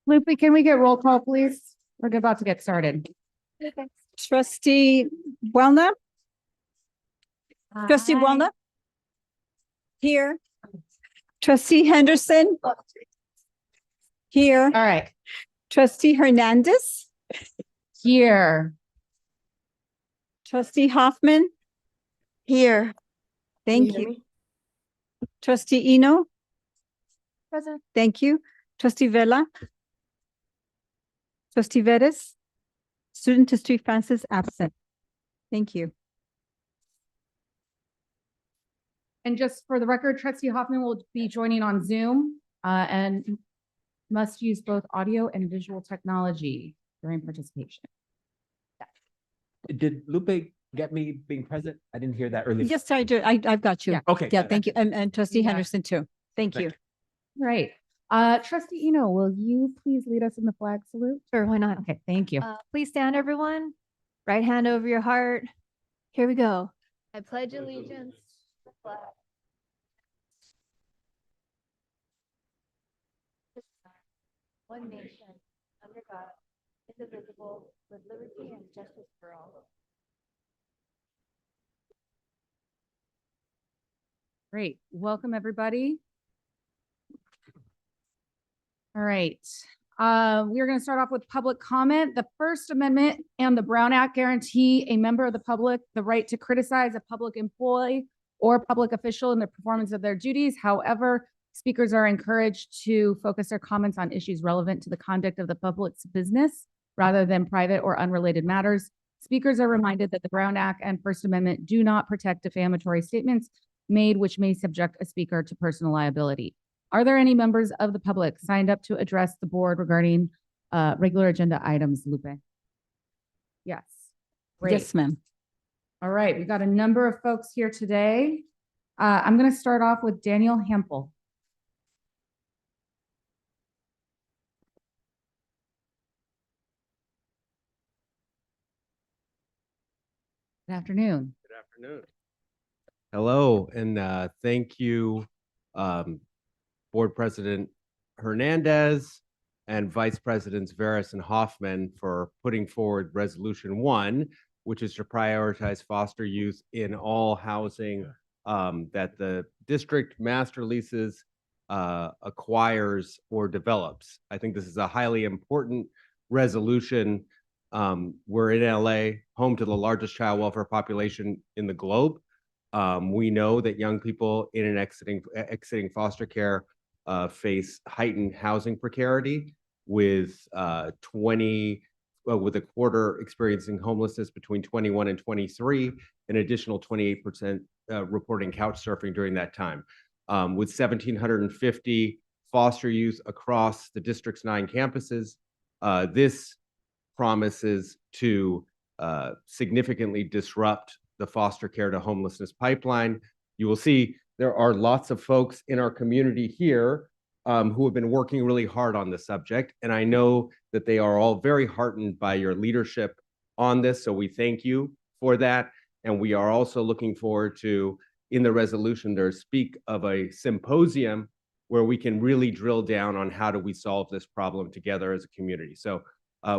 Lupe, can we get roll call, please? We're about to get started. Okay. Trustee Wellnut? Trustee Hi. Wellnut? Here. Trustee Henderson? Here. All right, Trustee Hernandez? here. Trustee Hoffman? Here. Thank you. Trustee Eno? Present. Thank you. Trustee Vela? Trustee Vettis? Student Trustee Francis absent. Thank you. And just for the record, Trustee Hoffman will be joining on Zoom and must use both audio and visual technology during participation. Did Lupe get me being present? I didn't hear that earlier. Yes, I do. I've got you. Yeah. Okay. Yeah, thank you. And Trustee Yeah. Henderson too. Thank you. Right. Trustee Eno, will you please lead us in the flag salute? Sure, why not? Okay, thank you. Please stand, everyone. Right hand over your heart. Here we go. I pledge allegiance to the flag. One nation, under God, indivisible, with liberty and justice for all. Great. Welcome, everybody. All right. We are going to start off with public comment. The First Amendment and the Brown Act guarantee a member of the public the right to criticize a public employee or public official in the performance of their duties. However, speakers are encouraged to focus their comments on issues relevant to the conduct of the public's business rather than private or unrelated matters. Speakers are reminded that the Brown Act and First Amendment do not protect defamatory statements made which may subject a speaker to personal liability. Are there any members of the public signed up to address the board regarding regular agenda items, Lupe? Yes. Great. Yes, ma'am. All right, we got a number of folks here today. I'm going to start off with Daniel Hempel. Good afternoon. Good afternoon. Hello, and thank you, Board President Hernandez and Vice Presidents Veras and Hoffman for putting forward Resolution 1, which is to prioritize foster youth in all housing that the district master leases, acquires or develops. I think this is a highly important resolution. We're in LA, home to the largest child welfare population in the globe. We know that young people in and exiting foster care face heightened housing precarity, with a quarter experiencing homelessness between 21 and 23, an additional 28% reporting couch surfing during that time. With 1,750 foster youth across the district's 9 campuses, this promises to significantly disrupt the foster care to homelessness pipeline. You will see there are lots of folks in our community here who have been working really hard on the subject, and I know that they are all very heartened by your leadership on this, so we thank you for that. And we are also looking forward to, in the resolution, there's speak of a symposium where we can really drill down on how do we solve this problem together as a community. So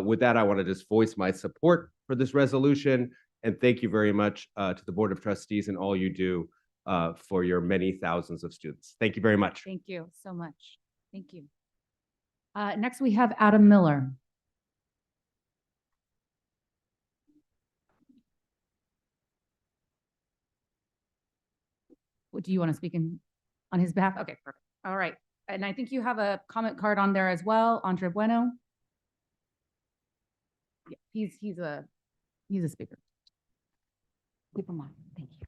with that, I want to just voice my support for this resolution, and thank you very much to the Board of Trustees and all you do for your many thousands of students. Thank you very much. Thank you so much. Thank you. Next, we have Adam Miller. Do you want to speak on his behalf? Okay, perfect. All right. And I think you have a comment card on there as well, Andre Bueno. Yeah, he's a speaker. Keep him on. Thank you.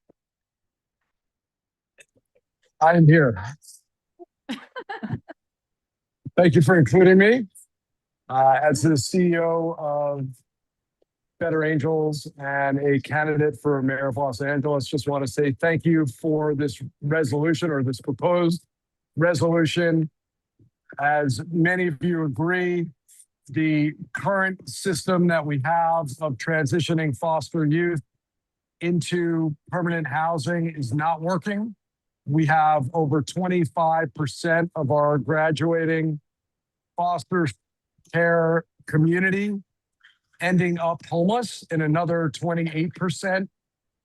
I am here. Thank you for including me. As the CEO of Better Angels and a candidate for mayor of Los Angeles, just want to say thank you for this resolution, or this proposed resolution. As many of you agree, the current system that we have of transitioning foster youth into permanent housing is not working. We have over 25% of our graduating foster care community ending up homeless and another 28%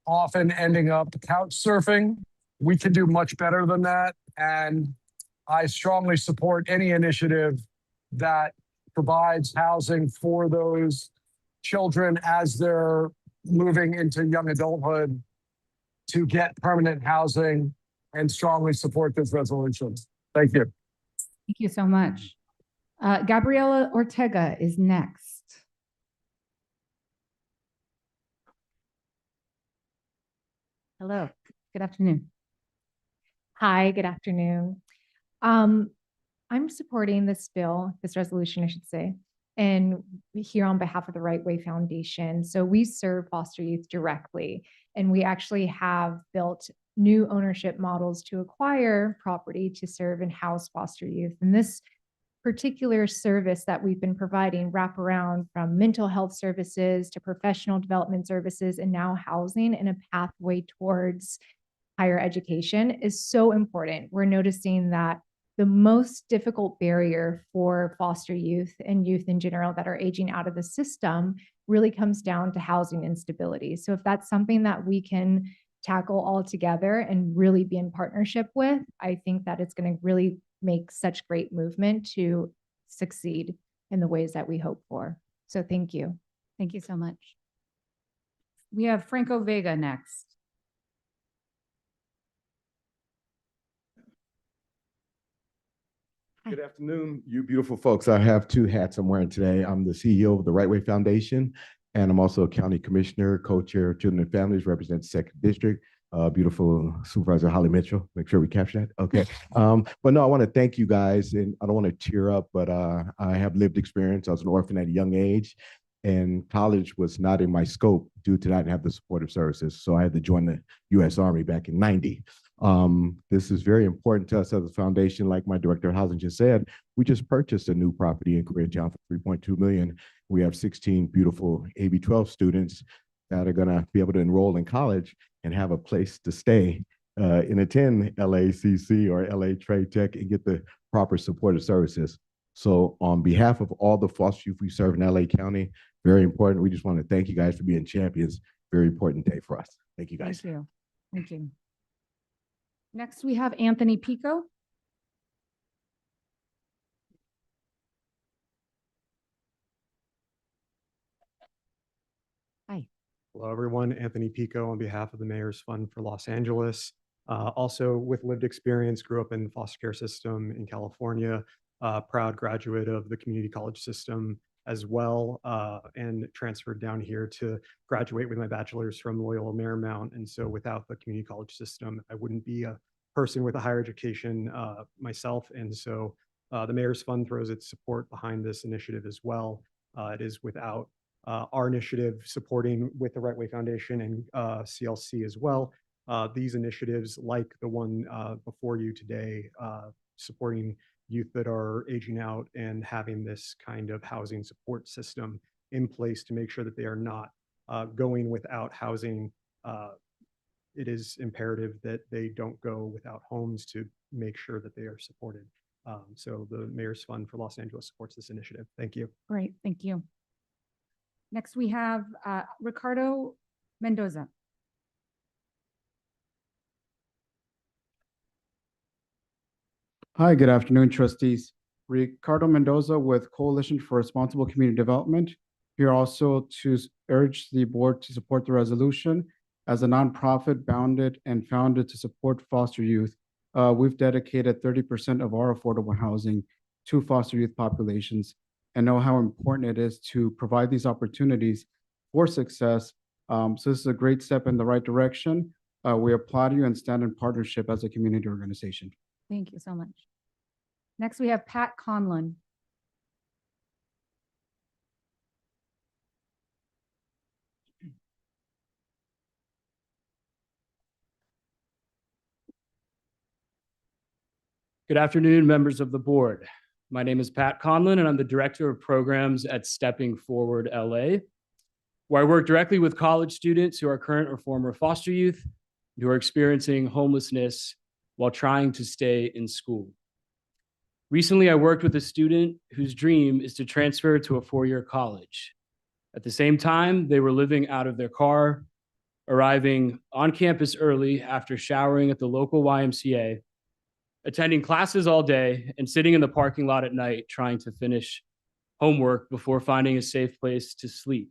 often ending up couch surfing. We can do much better than that. And I strongly support any initiative that provides housing for those children as they're moving into young adulthood to get permanent housing, and strongly support this resolution. Thank you. Thank you so much. Gabriela Ortega is next. Hello, good afternoon. Hi, good afternoon. I'm supporting this bill, this resolution, I should say, and here on behalf of the Right Way Foundation. So we serve foster youth directly, and we actually have built new ownership models to acquire property to serve and house foster youth. And this particular service that we've been providing wrap around from mental health services to professional development services and now housing in a pathway towards higher education is so important. We're noticing that the most difficult barrier for foster youth and youth in general that are aging out of the system really comes down to housing instability. So if that's something that we can tackle all together and really be in partnership with, I think that it's going to really make such great movement to succeed in the ways that we hope for. So thank you. Thank you so much. We have Franco Vega next. Good afternoon, you beautiful folks. I have two hats I'm wearing today. I'm the CEO of the Right Way Foundation, and I'm also a county commissioner, co-chair of Children and Families, represent Second District. Beautiful Supervisor Holly Mitchell. Make sure we capture that. Okay. But no, I want to thank you guys, and I don't want to tear up, but I have lived experience. I was an orphan at a young age, and college was not in my scope due to not have the supportive services. So I had to join the U.S. Army back in '90. This is very important to us as a foundation. Like my director of housing just said, we just purchased a new property in Koreatown for $3.2 million. We have 16 beautiful AB-12 students that are going to be able to enroll in college and have a place to stay and attend LACCD or LA Trade Tech and get the proper supportive services. So on behalf of all the foster youth we serve in LA County, very important. We just want to thank you guys for being champions. Very important day for us. Thank you guys. Thank you. Thank you. Next, we have Anthony Pico. Hi. Hello, everyone. Anthony Pico on behalf of the Mayor's Fund for Los Angeles. Also with lived experience, grew up in the foster care system in California, proud graduate of the community college system as well, and transferred down here to graduate with my bachelor's from Loyola Marymount. And so without the community college system, I wouldn't be a person with a higher education myself. And so the Mayor's Fund throws its support behind this initiative as well. It is without our initiative supporting with the Right Way Foundation and CLC as well. These initiatives, like the one before you today, supporting youth that are aging out and having this kind of housing support system in place to make sure that they are not going without housing. It is imperative that they don't go without homes to make sure that they are supported. So the Mayor's Fund for Los Angeles supports this initiative. Thank you. Great, thank you. Next, we have Ricardo Mendoza. Hi, good afternoon, trustees. Ricardo Mendoza with Coalition for Responsible Community Development. Here also to urge the board to support the resolution. As a nonprofit bounded and founded to support foster youth, we've dedicated 30% of our affordable housing to foster youth populations and know how important it is to provide these opportunities for success. So this is a great step in the right direction. We applaud you and stand in partnership as a community organization. Thank you so much. Next, we have Pat Conlon. Good afternoon, members of the board. My name is Pat Conlon, and I'm the Director of Programs at Stepping Forward LA, where I work directly with college students who are current or former foster youth who are experiencing homelessness while trying to stay in school. Recently, I worked with a student whose dream is to transfer to a four-year college. At the same time, they were living out of their car, arriving on campus early after showering at the local YMCA, attending classes all day, and sitting in the parking lot at night trying to finish homework before finding a safe place to sleep.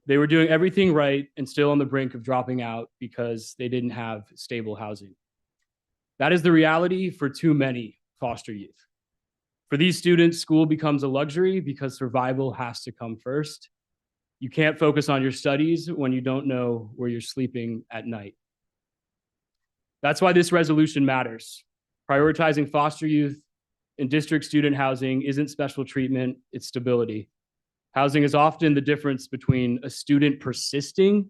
They were doing everything right and still on the brink of dropping out because they didn't have stable housing. That is the reality for too many foster youth. For these students, school becomes a luxury because survival has to come first. You can't focus on your studies when you don't know where you're sleeping at night. That's why this resolution matters. Prioritizing foster youth in district student housing isn't special treatment, it's stability. Housing is often the difference between a student persisting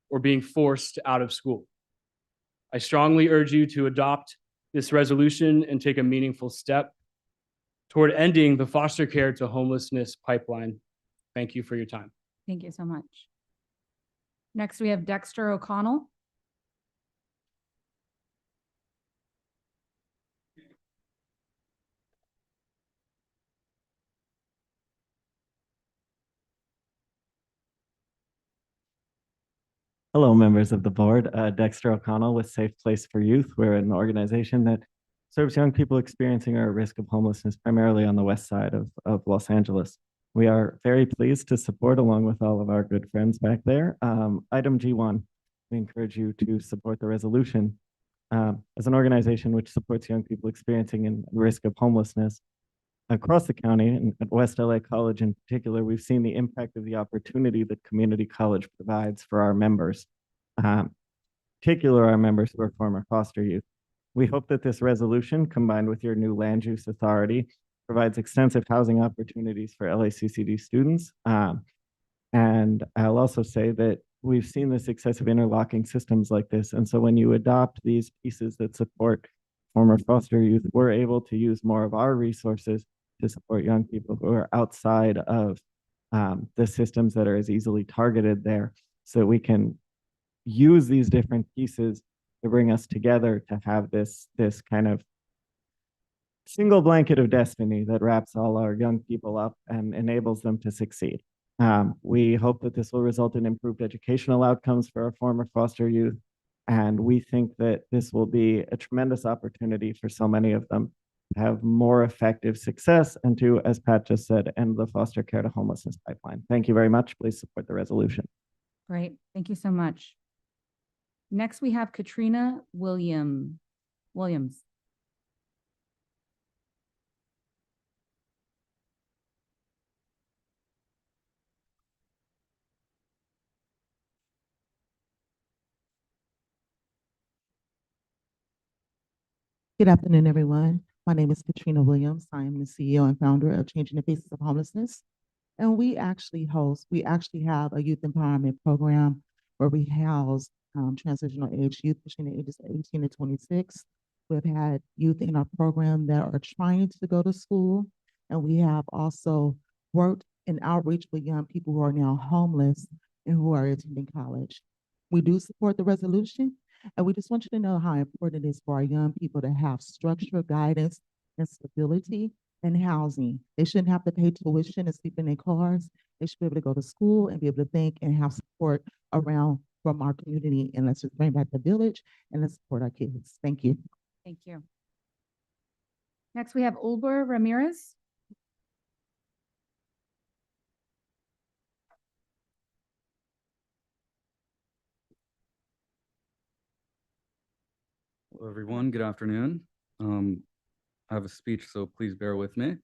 or being forced out of school. I strongly urge you to adopt this resolution and take a meaningful step toward ending the foster care to homelessness pipeline. Thank you for your time. Thank you so much. Next, we have Dexter O'Connell. Hello, members of the board. Dexter O'Connell with Safe Place for Youth. We're an organization that serves young people experiencing or at risk of homelessness, primarily on the west side of Los Angeles. We are very pleased to support, along with all of our good friends back there, item G1. We encourage you to support the resolution. As an organization which supports young people experiencing and risk of homelessness across the county, and at West LA College in particular, we've seen the impact of the opportunity that community college provides for our members, particularly our members who are former foster youth. We hope that this resolution, combined with your new land use authority, provides extensive housing opportunities for LACCD students. And I'll also say that we've seen the success of interlocking systems like this. And so when you adopt these pieces that support former foster youth, we're able to use more of our resources to support young people who are outside of the systems that are as easily targeted there, so we can use these different pieces to bring us together to have this kind of single blanket of destiny that wraps all our young people up and enables them to succeed. We hope that this will result in improved educational outcomes for our former foster youth, and we think that this will be a tremendous opportunity for so many of them to have more effective success and to, as Pat just said, end the foster care to homelessness pipeline. Thank you very much. Please support the resolution. Great. Thank you so much. Next, we have Katrina Williams. Good afternoon, everyone. My name is Katrina Williams. I am the CEO and founder of Changing the Faces of Homelessness. And we actually have a youth empowerment program where we house transitional age youth between the ages of 18 and 26. We've had youth in our program that are trying to go to school. And we have also worked in outreach with young people who are now homeless and who are attending college. We do support the resolution. And we just want you to know how important it is for our young people to have structural guidance and stability and housing. They shouldn't have to pay tuition and sleep in their cars. They should be able to go to school and be able to think and have support around from our community. And let's just bring back the village and let's support our kids. Thank you. Thank you. Next, we have Ulber Ramirez. Hello, everyone. Good afternoon. I have a speech, so please bear with me.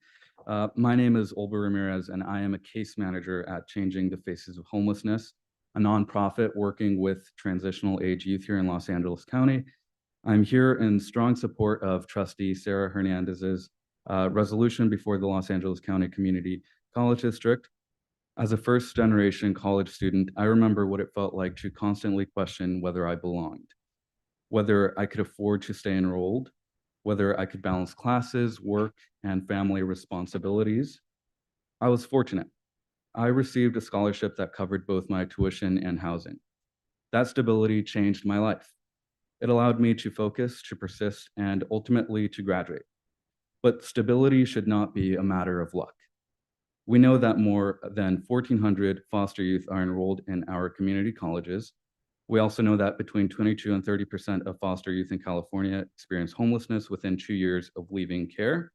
My name is Ulber Ramirez, and I am a case manager at Changing the Faces of Homelessness, a nonprofit working with transitional age youth here in Los Angeles County. I'm here in strong support of Trustee Sarah Hernandez's resolution before the Los Angeles County Community College District. As a first-generation college student, I remember what it felt like to constantly question whether I belonged, whether I could afford to stay enrolled, whether I could balance classes, work, and family responsibilities. I was fortunate. I received a scholarship that covered both my tuition and housing. That stability changed my life. It allowed me to focus, to persist, and ultimately to graduate. but stability should not be a matter of luck. We know that more than 1,400 foster youth are enrolled in our community colleges. We also know that between 22 and 30% of foster youth in California experience homelessness within 2 years of leaving care.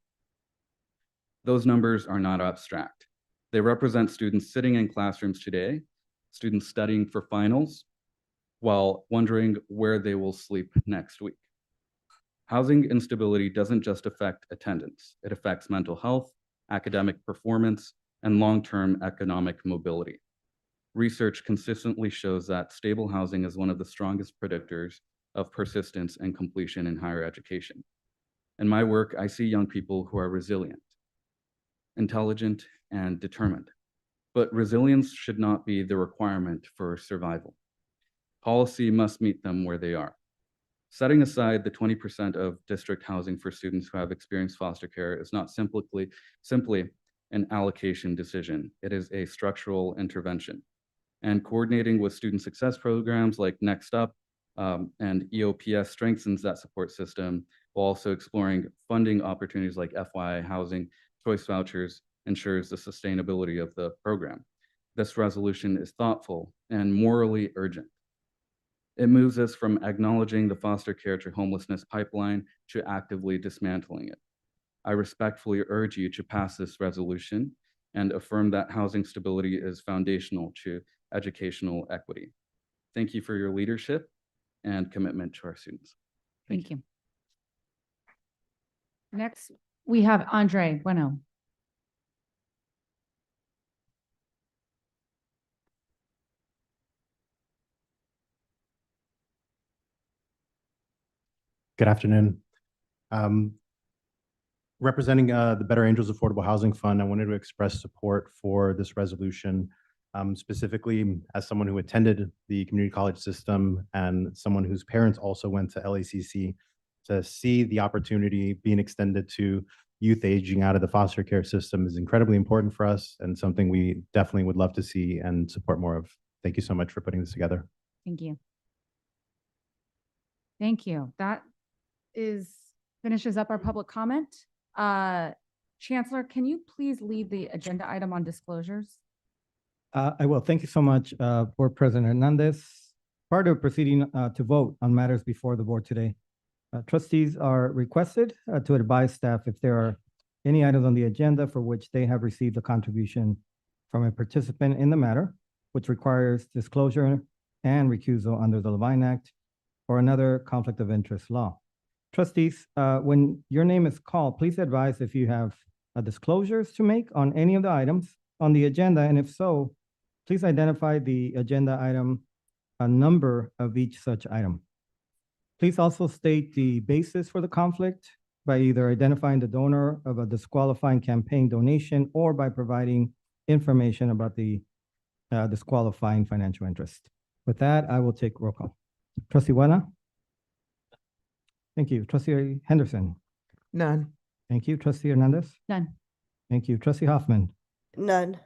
Those numbers are not abstract. They represent students sitting in classrooms today, students studying for finals, while wondering where they will sleep next week. Housing instability doesn't just affect attendance. It affects mental health, academic performance, and long-term economic mobility. Research consistently shows that stable housing is one of the strongest predictors of persistence and completion in higher education. In my work, I see young people who are resilient, intelligent, and determined. But resilience should not be the requirement for survival. Policy must meet them where they are. Setting aside the 20% of district housing for students who have experienced foster care is not simply an allocation decision. It is a structural intervention. And coordinating with student success programs like Next Up and EOPS strengthens that support system, while also exploring funding opportunities like FYI housing, choice vouchers, ensures the sustainability of the program. This resolution is thoughtful and morally urgent. It moves us from acknowledging the foster care to homelessness pipeline to actively dismantling it. I respectfully urge you to pass this resolution and affirm that housing stability is foundational to educational equity. Thank you for your leadership and commitment to our students. Thank you. Next, we have Andre Bueno. Good afternoon. Representing the Better Angels Affordable Housing Fund, I wanted to express support for this resolution, specifically as someone who attended the community college system and someone whose parents also went to LACC. To see the opportunity being extended to youth aging out of the foster care system is incredibly important for us and something we definitely would love to see and support more of. Thank you so much for putting this together. Thank you. Thank you. That finishes up our public comment. Chancellor, can you please lead the agenda item on disclosures? I will. Thank you so much, Board President Hernandez. Part of proceeding to vote on matters before the board today, trustees are requested to advise staff if there are any items on the agenda for which they have received a contribution from a participant in the matter, which requires disclosure and recusal under the Levine Act or another conflict of interest law. Trustees, when your name is called, please advise if you have disclosures to make on any of the items on the agenda, and if so, please identify the agenda item, a number of each such item. Please also state the basis for the conflict by either identifying the donor of a disqualifying campaign donation or by providing information about the disqualifying financial interest. With that, I will take roll call. Trustee Wella? Thank you. Trustee Henderson? None. Thank you. Trustee Hernandez? None. Thank you. Trustee Hoffman? None.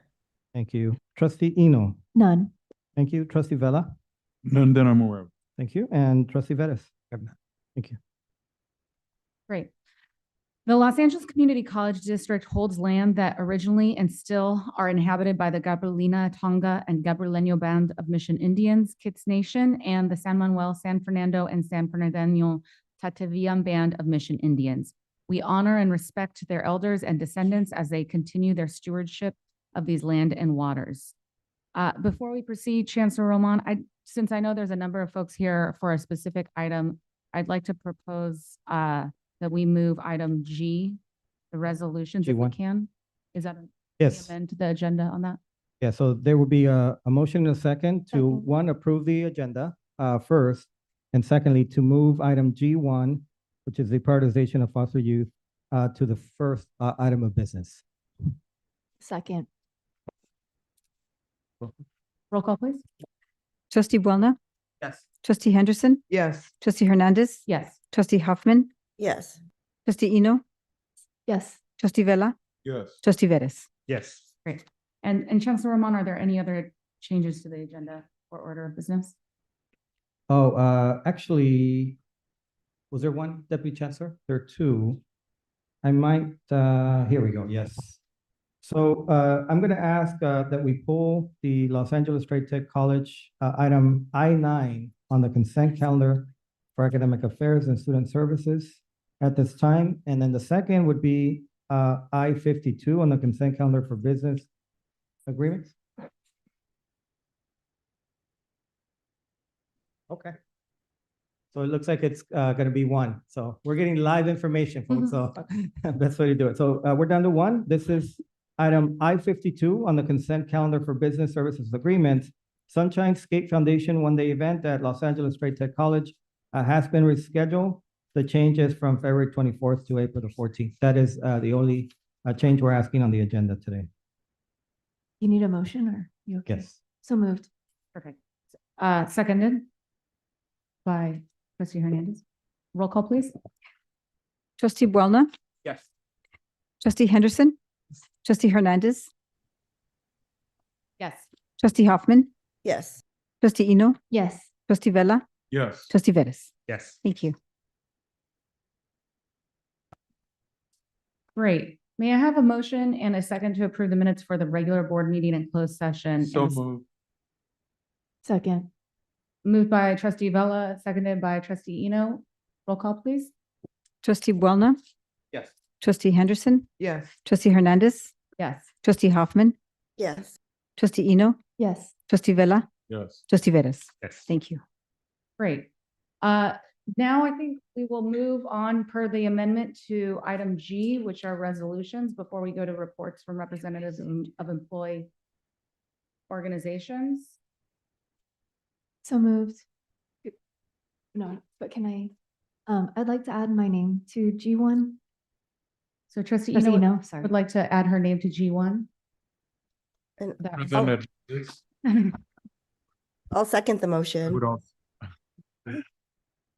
Thank you. Trustee Eno? None. Thank you. Trustee Vella? None that I'm aware of. Thank you. And Trustee Vettis? Thank you. Great. The Los Angeles Community College District holds land that originally and still are inhabited by the Gabrielina, Tonga, and Gabrielino Band of Mission Indians, Kits Nation, and the San Manuel, San Fernando, and San Fernandino Tataviam Band of Mission Indians. We honor and respect their elders and descendants as they continue their stewardship of these land and waters. Before we proceed, Chancellor Roman, since I know there's a number of folks here for a specific item, I'd like to propose that we move item G, the resolutions, if we G1. can. Is that Yes. amend the agenda on that? Yeah, so there will be a motion and a second to, Second. one, approve the agenda first, and secondly, to move item G1, which is the prioritization of foster youth, to the first item of business. Second. Roll call, please. Trustee Boulna? Yes. Trustee Henderson? Yes. Trustee Hernandez? Yes. Trustee Hoffman? Yes. Trustee Eno? Yes. Trustee Vella? Yes. Trustee Vettis? Yes. Great. And Chancellor Roman, are there any other changes to the agenda or order of business? Oh, actually, was there one, Deputy Chancellor? There are two. I might, here we go, yes. So I'm going to ask that we pull the Los Angeles Trade Tech College item I-9 on the consent calendar for academic affairs and student services at this time. And then the second would be I-52 on the consent calendar for business agreements. Okay. So it looks like it's going to be one. So we're getting live information, folks. So best way to do it. So we're down to one. This is item I-52 on the consent calendar for business services agreement. Sunshine Skate Foundation one-day event at Los Angeles Trade Tech College has been rescheduled. The change is from February 24th to April the 14th. That is the only change we're asking on the agenda today. You need a motion or you okay? Yes. So moved. Perfect. Seconded by Trustee Hernandez. Roll call, please. Trustee Boulna, Yes. Trustee Henderson, Trustee Hernandez, Yes. Trustee Hoffman, Yes. Trustee Eno, Yes. Trustee Vella, Yes. Trustee Vettis. Yes. Thank you. Great. May I have a motion and a second to approve the minutes for the regular board meeting and closed session? So And moved. Second. moved by Trustee Vella, seconded by Trustee Eno. Roll call, please. Trustee Boulna, Yes. Trustee Henderson, Yes. Trustee Hernandez, Yes. Trustee Hoffman, Yes. Trustee Eno, Yes. Trustee Vella, Yes. Trustee Vettis. Yes. Thank you. Great. Now I think we will move on per the amendment to item G, which are resolutions, before we go to reports from representatives of employee organizations. So moved. No, but can I, I'd like to add my name to G1. So Trustee Trustee Eno Eno, sorry. would like to add her name to G1. And Presented. I'll second the motion.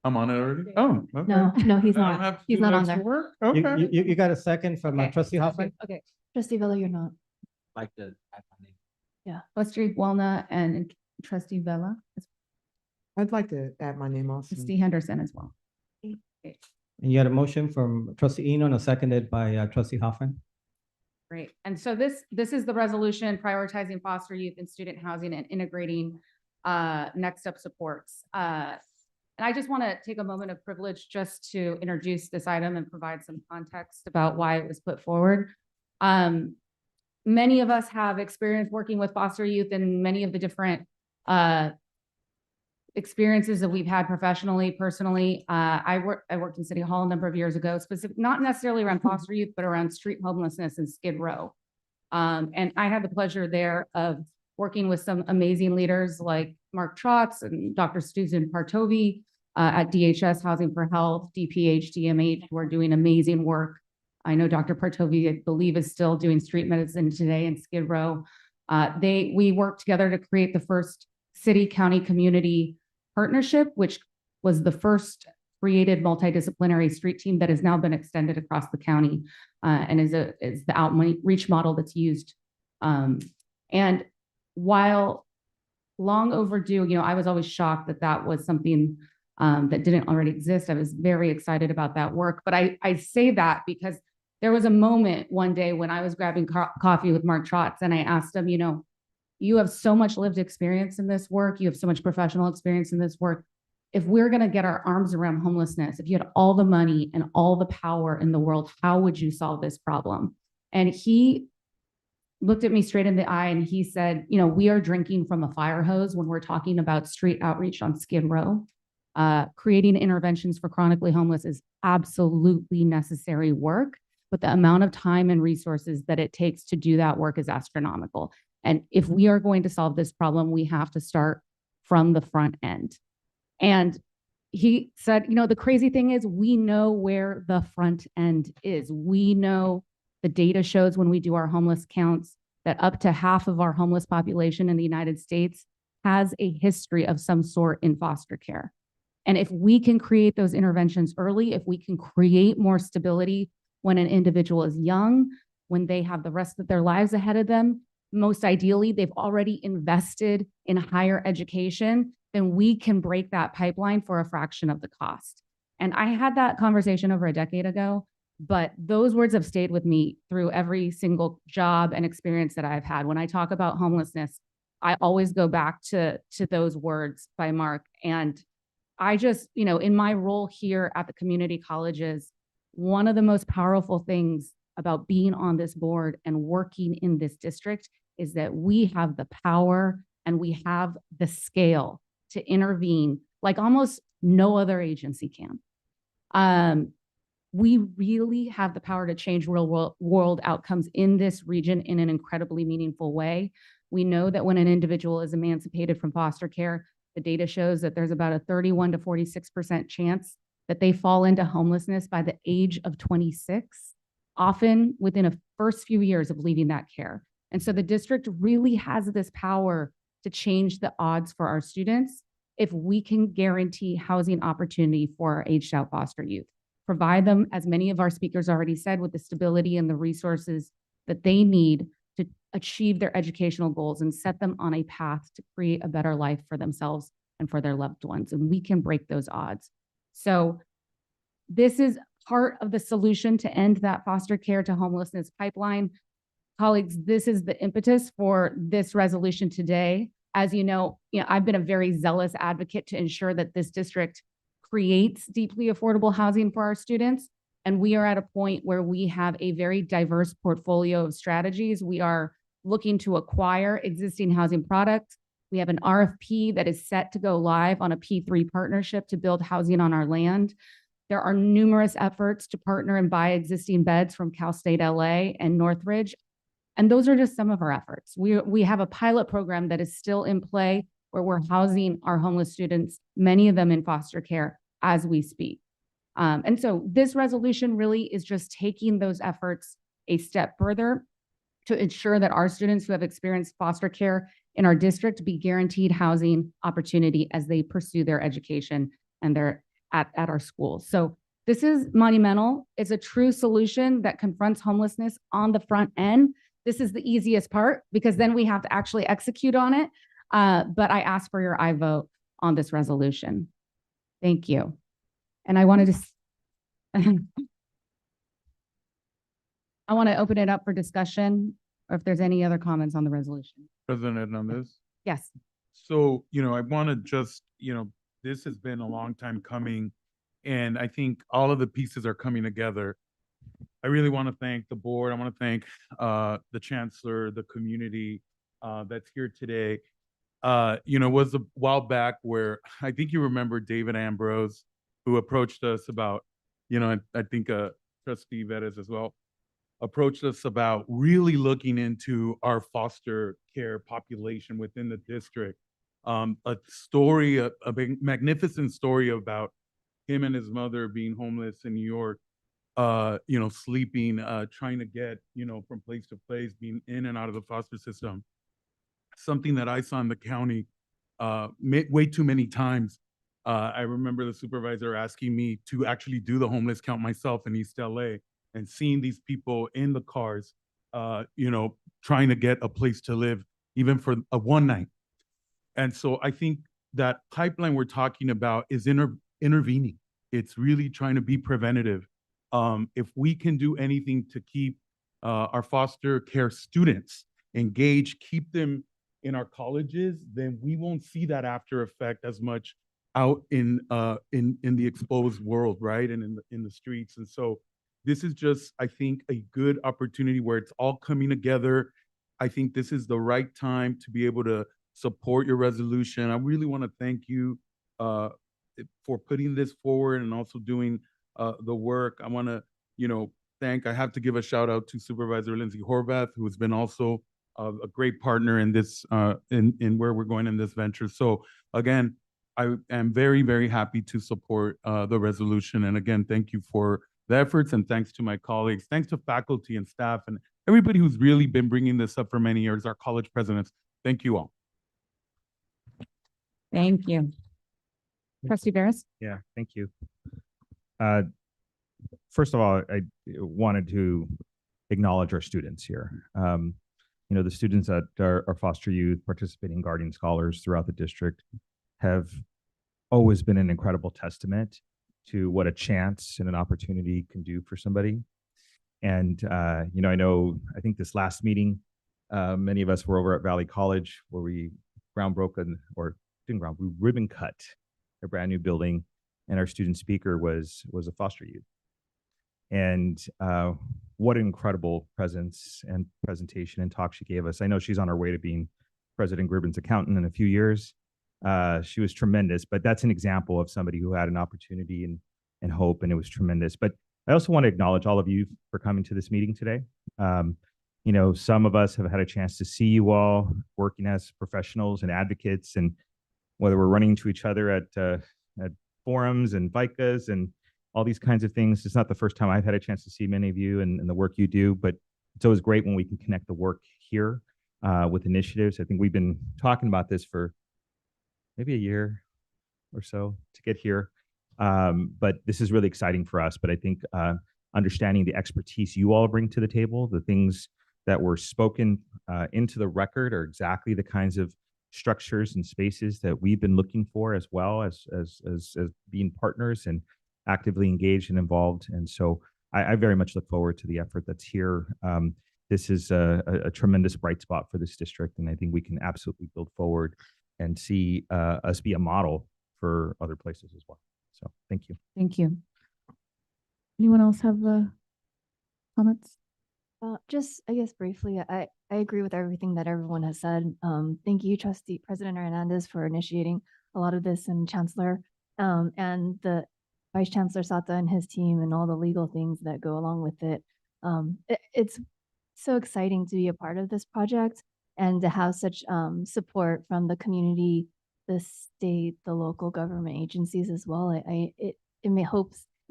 I'm on it already? Oh, okay. No, he's I don't not. have to He's do not the on extra there. work? You, Okay. you got a second from Okay. Trustee Hoffman? Okay. Trustee Vella, you're not. Like to add my name. Yeah. Trustee Walna and Trustee Vella, I'd like to add my name also. Trustee Henderson as well. And you had a motion from Trustee Eno and a seconded by Trustee Hoffman. Great. And so this is the resolution prioritizing foster youth and student housing and integrating next step supports. And I just want to take a moment of privilege just to introduce this item and provide some context about why it was put forward. Many of us have experience working with foster youth and many of the different experiences that we've had professionally, personally. I worked in City Hall a number of years ago, not necessarily around foster youth, but around street homelessness in Skid Row. And I had the pleasure there of working with some amazing leaders like Mark Trotz and Dr. Susan Partovi at DHS Housing for Health, DPH, DMH, who are doing amazing work. I know Dr. Partovi, I believe, is still doing street medicine today in Skid Row. We worked together to create the first city-county community partnership, which was the first created multidisciplinary street team that has now been extended across the county and is the outreach model that's used. And while long overdue, I was always shocked that that was something that didn't already exist. I was very excited about that work, but I say that because there was a moment one day when I was grabbing coffee with Mark Trotz and I asked him, you have so much lived experience in this work. You have so much professional experience in this work. If we're going to get our arms around homelessness, if you had all the money and all the power in the world, how would you solve this problem? And he looked at me straight in the eye and he said, we are drinking from a fire hose when we're talking about street outreach on Skid Row. Creating interventions for chronically homeless is absolutely necessary work, but the amount of time and resources that it takes to do that work is astronomical. And if we are going to solve this problem, we have to start from the front end. And he said, the crazy thing is we know where the front end is. We know the data shows when we do our homeless counts that up to half of our homeless population in the United States has a history of some sort in foster care. And if we can create those interventions early, if we can create more stability when an individual is young, when they have the rest of their lives ahead of them, most ideally, they've already invested in higher education, then we can break that pipeline for a fraction of the cost. And I had that conversation over a decade ago. But those words have stayed with me through every single job and experience that I've had. When I talk about homelessness, I always go back to those words by Mark. And I just, in my role here at the community colleges, one of the most powerful things about being on this board and working in this district is that we have the power and we have the scale to intervene like almost no other agency can. We really have the power to change real world outcomes in this region in an incredibly meaningful way. We know that when an individual is emancipated from foster care, the data shows that there's about a 31 to 46% chance that they fall into homelessness by the age of 26, often within the first few years of leaving that care. And so the district really has this power to change the odds for our students if we can guarantee housing opportunity for our aged out foster youth. Provide them, as many of our speakers already said, with the stability and the resources that they need to achieve their educational goals and set them on a path to create a better life for themselves and for their loved ones. And we can break those odds. So this is part of the solution to end that foster care to homelessness pipeline. Colleagues, this is the impetus for this resolution today. As you know, I've been a very zealous advocate to ensure that this district creates deeply affordable housing for our students. And we are at a point where we have a very diverse portfolio of strategies. We are looking to acquire existing housing products. We have an RFP that is set to go live on a P3 partnership to build housing on our land. There are numerous efforts to partner and buy existing beds from Cal State LA and Northridge. And those are just some of our efforts. We have a pilot program that is still in play where we're housing our homeless students, many of them in foster care as we speak. And so this resolution really is just taking those efforts a step further to ensure that our students who have experienced foster care in our district be guaranteed housing opportunity as they pursue their education and they're at our schools. So this is monumental. It's a true solution that confronts homelessness on the front end. This is the easiest part because then we have to actually execute on it. But I ask for your aye vote on this resolution. Thank you. And I wanted to, I want to open it up for discussion or if there's any other comments on the resolution. President Hernandez. Yes. So, I want to just, this has been a long time coming, and I think all of the pieces are coming together. I really want to thank the board. I want to thank the Chancellor, the community that's here today. It was a while back where I think you remember David Ambrose, who approached us about, I think Trustee Vettis as well, approached us about really looking into our foster care population within the district. A story, a magnificent story about him and his mother being homeless in New York, sleeping, trying to get, from place to place, being in and out of the foster system. Something that I saw in the county way too many times. I remember the supervisor asking me to actually do the homeless count myself in East LA and seeing these people in the cars, trying to get a place to live, even for a one night. And so I think that pipeline we're talking about is intervening. It's really trying to be preventative. If we can do anything to keep our foster care students engaged, keep them in our colleges, then we won't see that after effect as much out in the exposed world, right? And in the streets. And so this is just, I think, a good opportunity where it's all coming together. I think this is the right time to be able to support your resolution. I really want to thank you for putting this forward and also doing the work. I want to, I have to give a shout out to Supervisor Lindsay Horvath, who has been also a great partner in this, in where we're going in this venture. So again, I am very, very happy to support the resolution. And again, thank you for the efforts and thanks to my colleagues, thanks to faculty and staff and everybody who's really been bringing this up for many years, our college presidents. Thank you all. Thank you. Trustee Veras? Yeah, thank you. First of all, I wanted to acknowledge our students here. The students that are foster youth, participating guardian scholars throughout the district have always been an incredible testament to what a chance and an opportunity can do for somebody. And, I think this last meeting, many of us were over at Valley College where we we ribbon cut a brand new building, and our student speaker was a foster youth. And what an incredible presence and presentation and talk she gave us. I know she's on her way to being President Gribben's accountant in a few years. She was tremendous, but that's an example of somebody who had an opportunity and hope, and it was tremendous. But I also want to acknowledge all of you for coming to this meeting today. Some of us have had a chance to see you all working as professionals and advocates, and whether we're running into each other at forums and FICAs and all these kinds of things. It's not the first time I've had a chance to see many of you and the work you do, but it's always great when we can connect the work here with initiatives. I think we've been talking about this for maybe a year or so to get here. But this is really exciting for us. But I think understanding the expertise you all bring to the table, the things that were spoken into the record are exactly the kinds of structures and spaces that we've been looking for, as well as being partners and actively engaged and involved. And so I very much look forward to the effort that's here. This is a tremendous bright spot for this district, and I think we can absolutely build forward and see us be a model for other places as well. So thank you. Thank you. Anyone else have comments? Just, I guess briefly, I agree with everything that everyone has said. Thank you, President Hernandez, for initiating a lot of this, and Chancellor, and the Vice Chancellor Sata and his team, and all the legal things that go along with it. It's so exciting to be a part of this project and to have such support from the community, the state, the local government agencies as well. It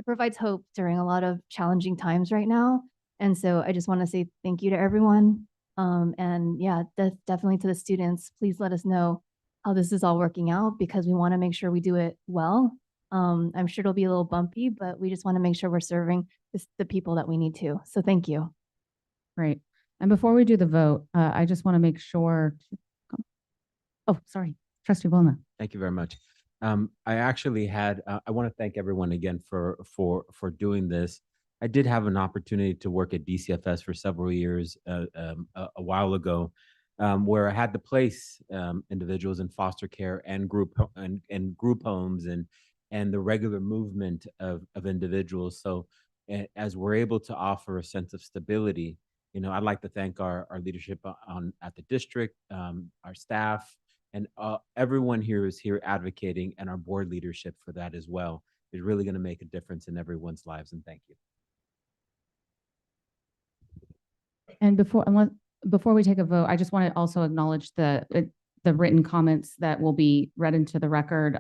provides hope during a lot of challenging times right now. And so I just want to say thank you to everyone. And yeah, definitely to the students, please let us know how this is all working out, because we want to make sure we do it well. I'm sure it'll be a little bumpy, but we just want to make sure we're serving the people that we need to. So thank you. Great. And before we do the vote, I just want to make sure. Oh, sorry. Trustee Volna. Thank you very much. I actually had, I want to thank everyone again for doing this. I did have an opportunity to work at DCFS for several years a while ago, where I had to place individuals in foster care and group homes and the regular movement of individuals. So as we're able to offer a sense of stability, I'd like to thank our leadership at the district, our staff, and everyone here is here advocating, and our board leadership for that as well. It's really going to make a difference in everyone's lives, and thank you. And before we take a vote, I just want to also acknowledge the written comments that will be read into the record,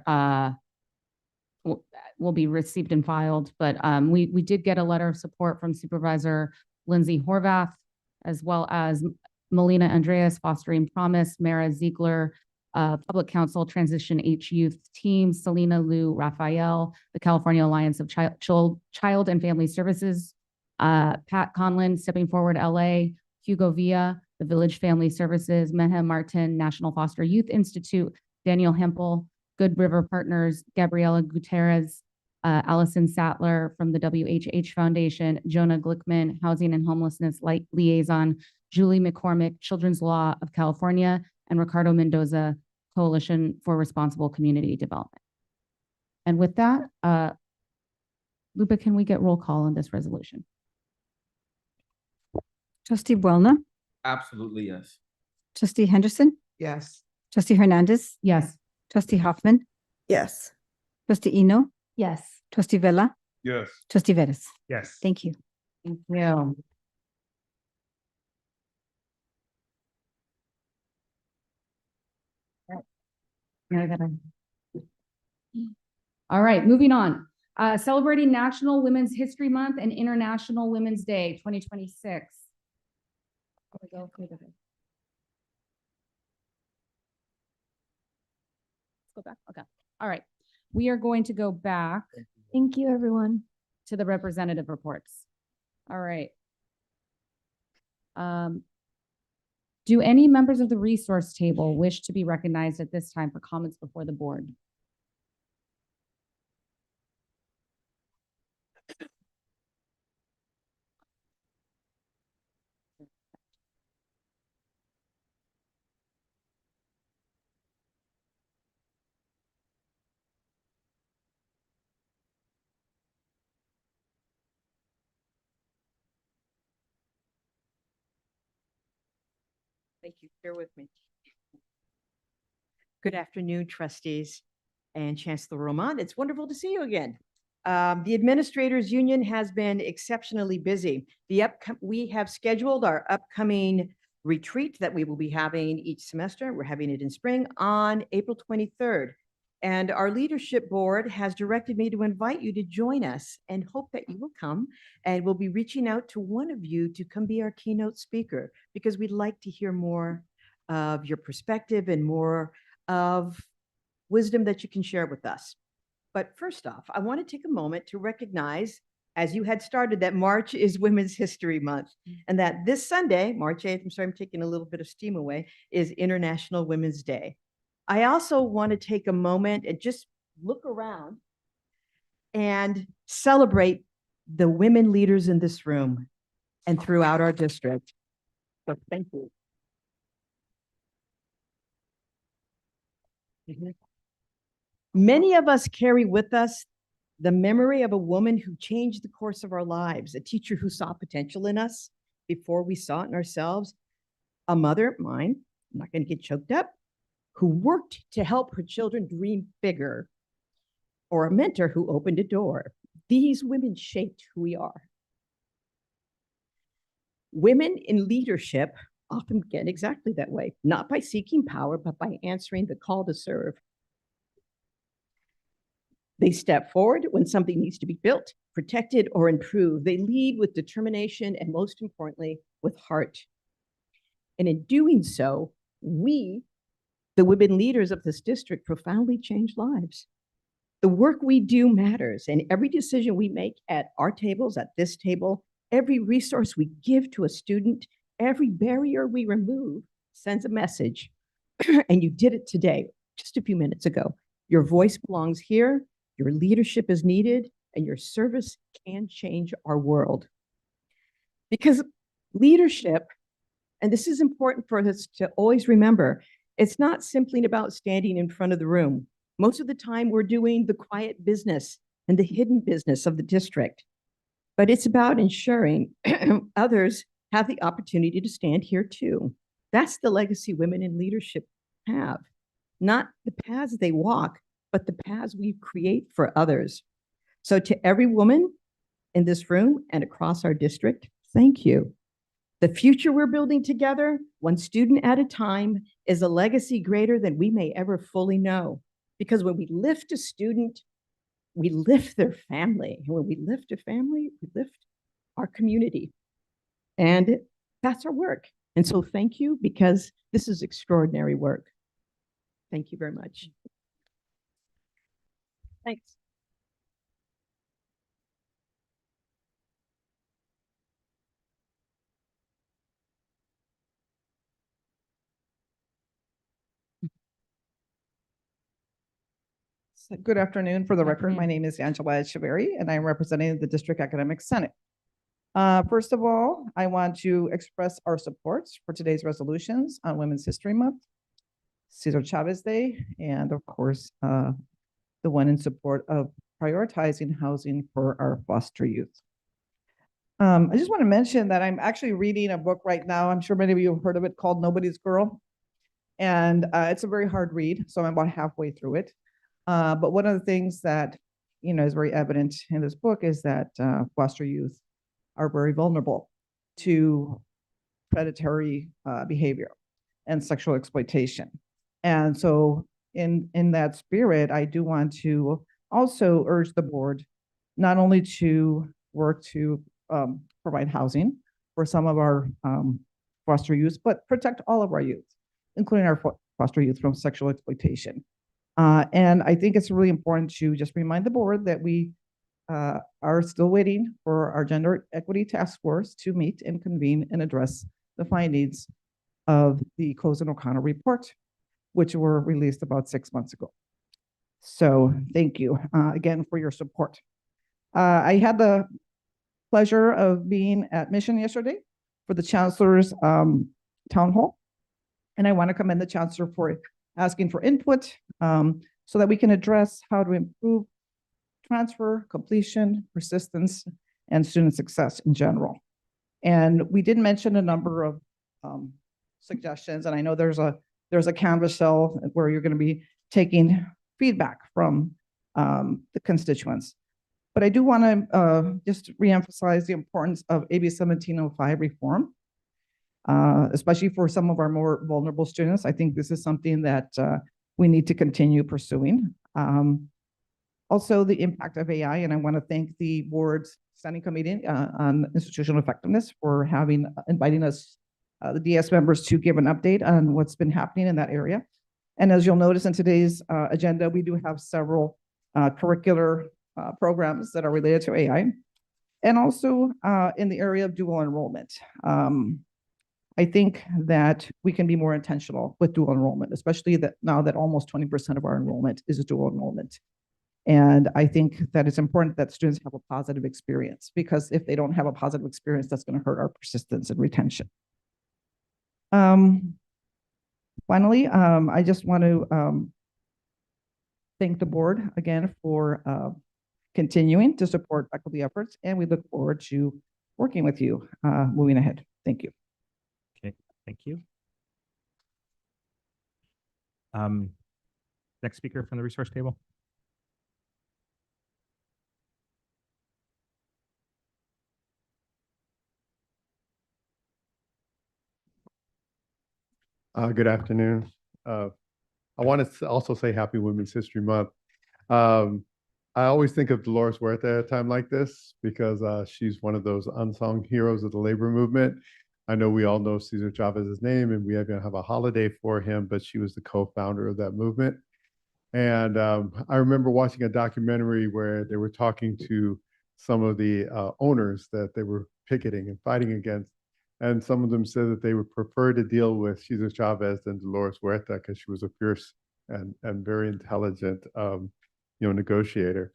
will be received and filed. But we did get a letter of support from Supervisor Lindsay Horvath, as well as Melina Andreas, Fostering Promise, Mara Ziegler, Public Council Transition H Youth Team, Selena Lou Raphael, the California Alliance of Child and Family Services, Pat Conlon, Stepping Forward LA, Hugo Villa, the Village Family Services, Mehem Martin, National Foster Youth Institute, Daniel Hempel, Good River Partners, Gabriela Gutierrez, Allison Sattler from the WHH Foundation, Jonah Glickman, Housing and Homelessness Liaison, Julie McCormick, Children's Law of California, and Ricardo Mendoza, Coalition for Responsible Community Development. And with that, Lupa, can we get roll call on this resolution? Trustee Buelna, Absolutely, yes. Trustee Henderson, Yes. Trustee Hernandez, Yes. Trustee Hoffman, Yes. Trustee Eno, Yes. Trustee Vella, Yes. Trustee Vettis. Yes. Thank you. Thank you. All right, moving on. Celebrating National Women's History Month and International Women's Day 2026. Let's go back. Okay. All right. We are going to go back Thank you, everyone. to the representative reports. All right. Do any members of the resource table wish to be recognized at this time for comments before the board? Thank you. Bear with me. Good afternoon, trustees and Chancellor Roman. It's wonderful to see you again. The Administrators Union has been exceptionally busy. We have scheduled our upcoming retreat that we will be having each semester. We're having it in spring on April 23rd. And our leadership board has directed me to invite you to join us and hope that you will come. And we'll be reaching out to one of you to come be our keynote speaker because we'd like to hear more of your perspective and more of wisdom that you can share with us. But first off, I want to take a moment to recognize, as you had started, that March is Women's History Month, and that this Sunday, March 8th, I'm sorry, I'm taking a little bit of steam away, is International Women's Day. I also want to take a moment and just look around and celebrate the women leaders in this room and throughout our district. So thank you. Many of us carry with us the memory of a woman who changed the course of our lives, a teacher who saw potential in us before we saw it in ourselves, a mother, mine, I'm not going to get choked up, who worked to help her children dream bigger, or a mentor who opened a door. These women shaped who we are. Women in leadership often get exactly that way, not by seeking power, but by answering the call to serve. They step forward when something needs to be built, protected, or improved. They lead with determination and, most importantly, with heart. And in doing so, we, the women leaders of this district, profoundly change lives. The work we do matters, and every decision we make at our tables, at this table, every resource we give to a student, every barrier we remove sends a message. And you did it today, just a few minutes ago. Your voice belongs here, your leadership is needed, and your service can change our world. Because leadership, and this is important for us to always remember, it's not simply about standing in front of the room. Most of the time, we're doing the quiet business and the hidden business of the district. But it's about ensuring others have the opportunity to stand here too. That's the legacy women in leadership have. Not the paths they walk, but the paths we create for others. So to every woman in this room and across our district, thank you. The future we're building together, one student at a time, is a legacy greater than we may ever fully know. Because when we lift a student, we lift their family. And when we lift a family, we lift our community. And that's our work. And so thank you, because this is extraordinary work. Thank you very much. Thanks. So good afternoon. For the record, my name is Angela Echeverry, and I'm representing the District Academic Senate. First of all, I want to express our support for today's resolutions on Women's History Month, Cesar Chavez Day, and of course, the one in support of prioritizing housing for our foster youth. I just want to mention that I'm actually reading a book right now. I'm sure many of you have heard of it, called Nobody's Girl. And it's a very hard read, so I'm about halfway through it. But one of the things that, is very evident in this book is that foster youth are very vulnerable to predatory behavior and sexual exploitation. And so in that spirit, I do want to also urge the board not only to work to provide housing for some of our foster youth, but protect all of our youth, including our foster youth from sexual exploitation. And I think it's really important to just remind the board that we are still waiting for our Gender Equity Task Force to meet and convene and address the findings of the Cozen O'Connor report, which were released about 6 months ago. So thank you again for your support. I had the pleasure of being at Mission yesterday for the Chancellor's town hall. And I want to commend the Chancellor for asking for input so that we can address how to improve transfer, completion, persistence, and student success in general. And we did mention a number of suggestions, and I know there's a Canvas cell where you're going to be taking feedback from the constituents. But I do want to just reemphasize the importance of AB 1705 reform, especially for some of our more vulnerable students. I think this is something that we need to continue pursuing. Also, the impact of AI, and I want to thank the board's standing committee on institutional effectiveness for inviting us, the DS members, to give an update on what's been happening in that area. And as you'll notice in today's agenda, we do have several curricular programs that are related to AI, and also in the area of dual enrollment. I think that we can be more intentional with dual enrollment, especially that now that almost 20% of our enrollment is dual enrollment. And I think that it's important that students have a positive experience, because if they don't have a positive experience, that's going to hurt our persistence and retention. Finally, I just want to thank the board again for continuing to support faculty efforts, and we look forward to working with you moving ahead. Thank you. Okay, thank you. Next speaker from the resource table. Good afternoon. I want to also say Happy Women's History Month. I always think of Dolores Huerta at a time like this, because she's one of those unsung heroes of the labor movement. I know we all know Cesar Chavez's name, and we even have a holiday for him, but she was the co-founder of that movement. And I remember watching a documentary where they were talking to some of the owners that they were picketing and fighting against. And some of them said that they would prefer to deal with Cesar Chavez than Dolores Huerta, because she was a fierce and very intelligent, negotiator.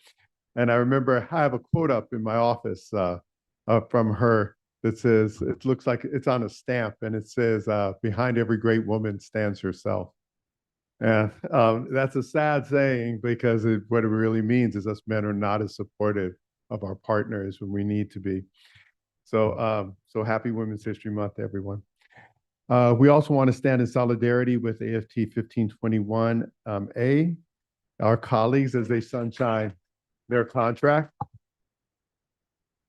And I remember I have a quote up in my office from her that says, it looks like it's on a stamp, and it says, behind every great woman stands herself. And that's a sad saying, because what it really means is us men are not as supportive of our partners when we need to be. So, so happy Women's History Month, everyone. We also want to stand in solidarity with AFT 1521A, our colleagues, as they sunshine their contract.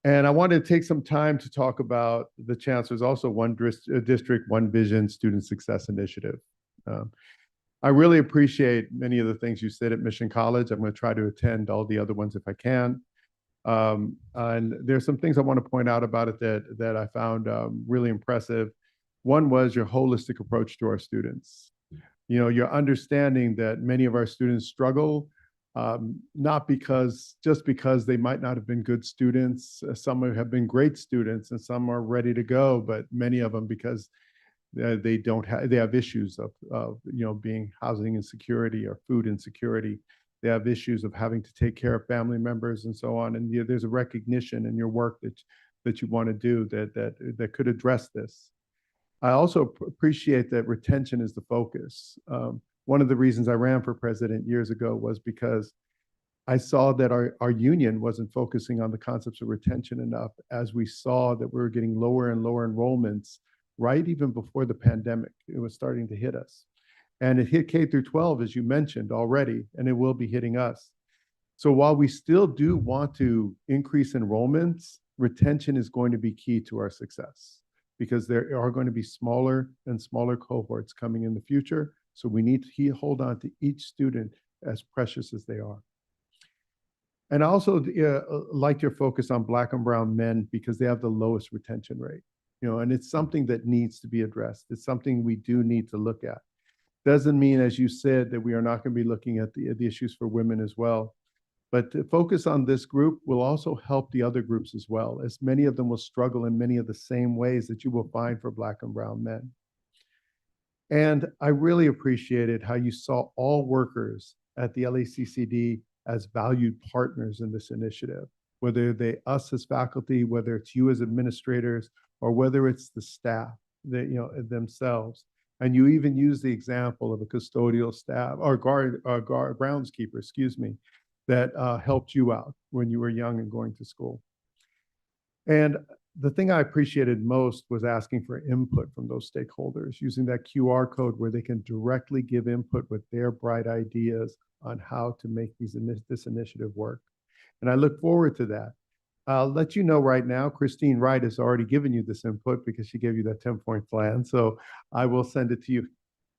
And I want to take some time to talk about the Chancellor's also One District, One Vision Student Success Initiative. I really appreciate many of the things you said at Mission College. I'm going to try to attend all the other ones if I can. And there's some things I want to point out about it that I found really impressive. One was your holistic approach to our students. Your understanding that many of our students struggle, not just because they might not have been good students. Some have been great students, and some are ready to go, but many of them because they have issues of being housing insecurity or food insecurity. They have issues of having to take care of family members and so on. And there's a recognition in your work that you want to do that could address this. I also appreciate that retention is the focus. One of the reasons I ran for president years ago was because I saw that our union wasn't focusing on the concepts of retention enough, as we saw that we were getting lower and lower enrollments right even before the pandemic. It was starting to hit us. And it hit K through 12, as you mentioned already, and it will be hitting us. So while we still do want to increase enrollments, retention is going to be key to our success, because there are going to be smaller and smaller cohorts coming in the future. So we need to hold on to each student as precious as they are. And I also like your focus on Black and brown men, because they have the lowest retention rate. And it's something that needs to be addressed. It's something we do need to look at. Doesn't mean, as you said, that we are not going to be looking at the issues for women as well. But to focus on this group will also help the other groups as well, as many of them will struggle in many of the same ways that you will find for Black and brown men. And I really appreciated how you saw all workers at the LACCD as valued partners in this initiative, whether us as faculty, whether it's you as administrators, or whether it's the staff themselves. And you even use the example of a custodial staff or groundskeeper, that helped you out when you were young and going to school. And the thing I appreciated most was asking for input from those stakeholders, using that QR code where they can directly give input with their bright ideas on how to make this initiative work. And I look forward to that. I'll let you know right now, Christine Wright has already given you this input because she gave you that 10-point plan. So I will send it to you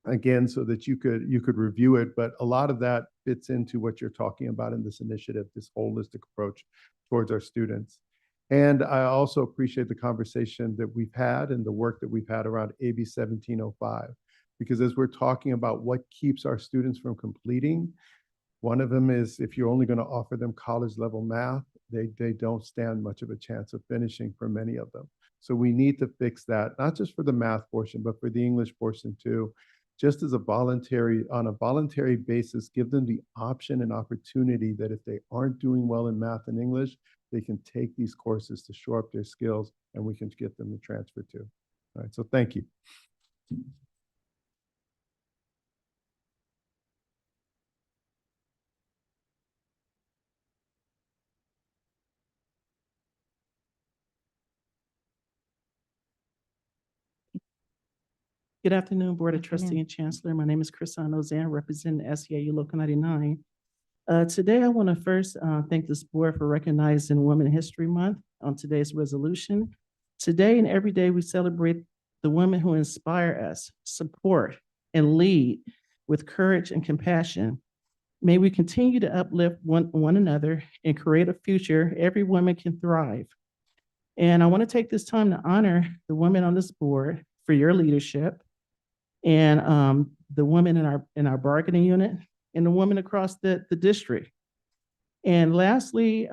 again so that you could review it. But a lot of that fits into what you're talking about in this initiative, this holistic approach towards our students. And I also appreciate the conversation that we've had and the work that we've had around AB 1705, because as we're talking about what keeps our students from completing, one of them is if you're only going to offer them college level math, they don't stand much of a chance of finishing for many of them. So we need to fix that, not just for the math portion, but for the English portion too. Just as on a voluntary basis, give them the option and opportunity that if they aren't doing well in math and English, they can take these courses to shore up their skills and we can get them to transfer to. All right, so thank you. Good afternoon, Board of Trustee afternoon. and Chancellor. My name is Chris Ozan, representing S.E.I.U. Local 99. Today, I want to first thank this board for recognizing Women History Month on today's resolution. Today and every day, we celebrate the women who inspire us, support, and lead with courage and compassion. May we continue to uplift one another and create a future every woman can thrive. And I want to take this time to honor the women on this board for your leadership, and the women in our bargaining unit, and the women across the district. And lastly,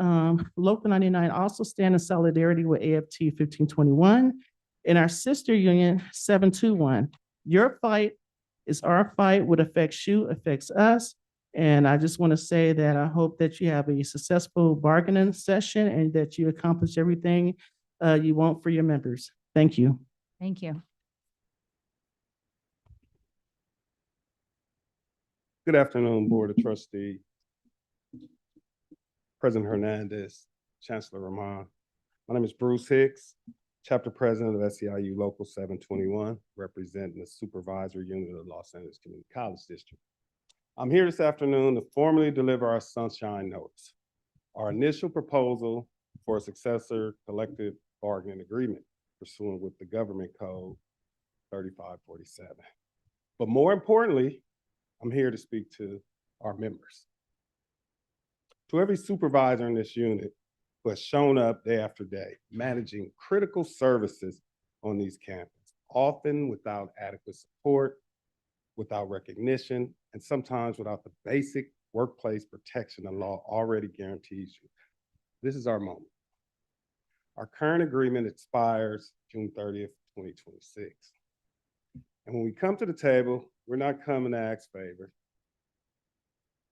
Local 99 also stand in solidarity with AFT 1521 and our sister union 721. Your fight is our fight. What affects you affects us. And I just want to say that I hope that you have a successful bargaining session and that you accomplish everything you want for your members. Thank you. Thank you. Good afternoon, Board of Trustees, President Hernandez, Chancellor Rahman. My name is Bruce Hicks, Chapter President of S.E.I.U. Local 721, representing the Supervisor Unit of Los Angeles Community College District. I'm here this afternoon to formally deliver our Sunshine Notice, our initial proposal for a successor collective bargaining agreement pursuant with the Government Code 3547. But more importantly, I'm here to speak to our members. To every supervisor in this unit who has shown up day after day, managing critical services on these campuses, often without adequate support, without recognition, and sometimes without the basic workplace protection the law already guarantees you. This is our moment. Our current agreement expires June 30th, 2026. And when we come to the table, we're not coming to ask favors.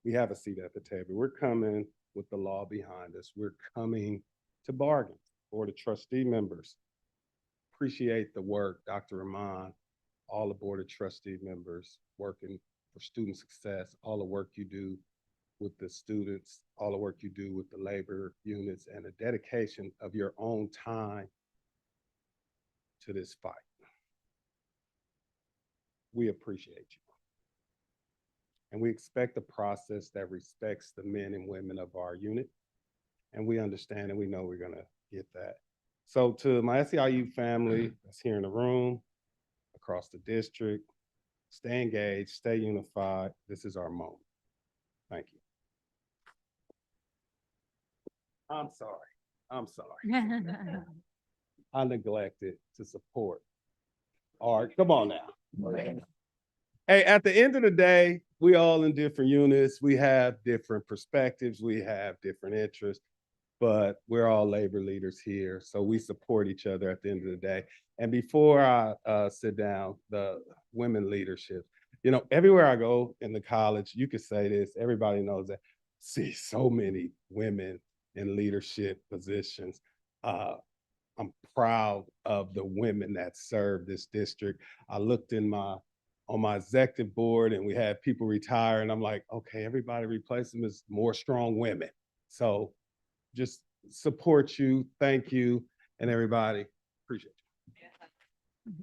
We have a seat at the table. We're coming with the law behind us. We're coming to bargain. Board of Trustee members, appreciate the work, Dr. Rahman, all the Board of Trustee members working for student success, all the work you do with the students, all the work you do with the labor units, and the dedication of your own time to this fight. We appreciate you. And we expect a process that respects the men and women of our unit. And we understand and we know we're gonna get that. So to my S.E.I.U. family that's here in the room, across the district, stay engaged, stay unified. This is our moment. Thank you. I'm sorry. I neglected to support. All right, come on now. Hey, at the end of the day, we all in different units. We have different perspectives. We have different interests, but we're all labor leaders here. So we support each other at the end of the day. And before I sit down, the women leadership, you know, everywhere I go in the college, you could say this, everybody knows that, see so many women in leadership positions. I'm proud of the women that serve this district. I looked on my executive board and we had people retire and I'm like, okay, everybody replace them as more strong women. So just support you, thank you. and everybody. Appreciate you.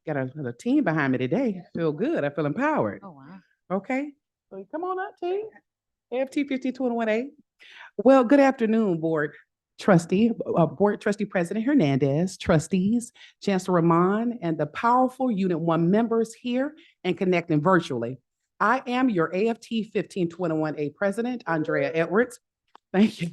Got a team behind me today. Feel good. I feel empowered. Oh, wow. Okay. So come on up, team. AFT 1521A. Well, good afternoon, Board Trustee President Hernandez, trustees, Chancellor Rahman, and the powerful Unit 1 members here and connecting virtually. I am your AFT 1521A President, Andrea Edwards. Thank you.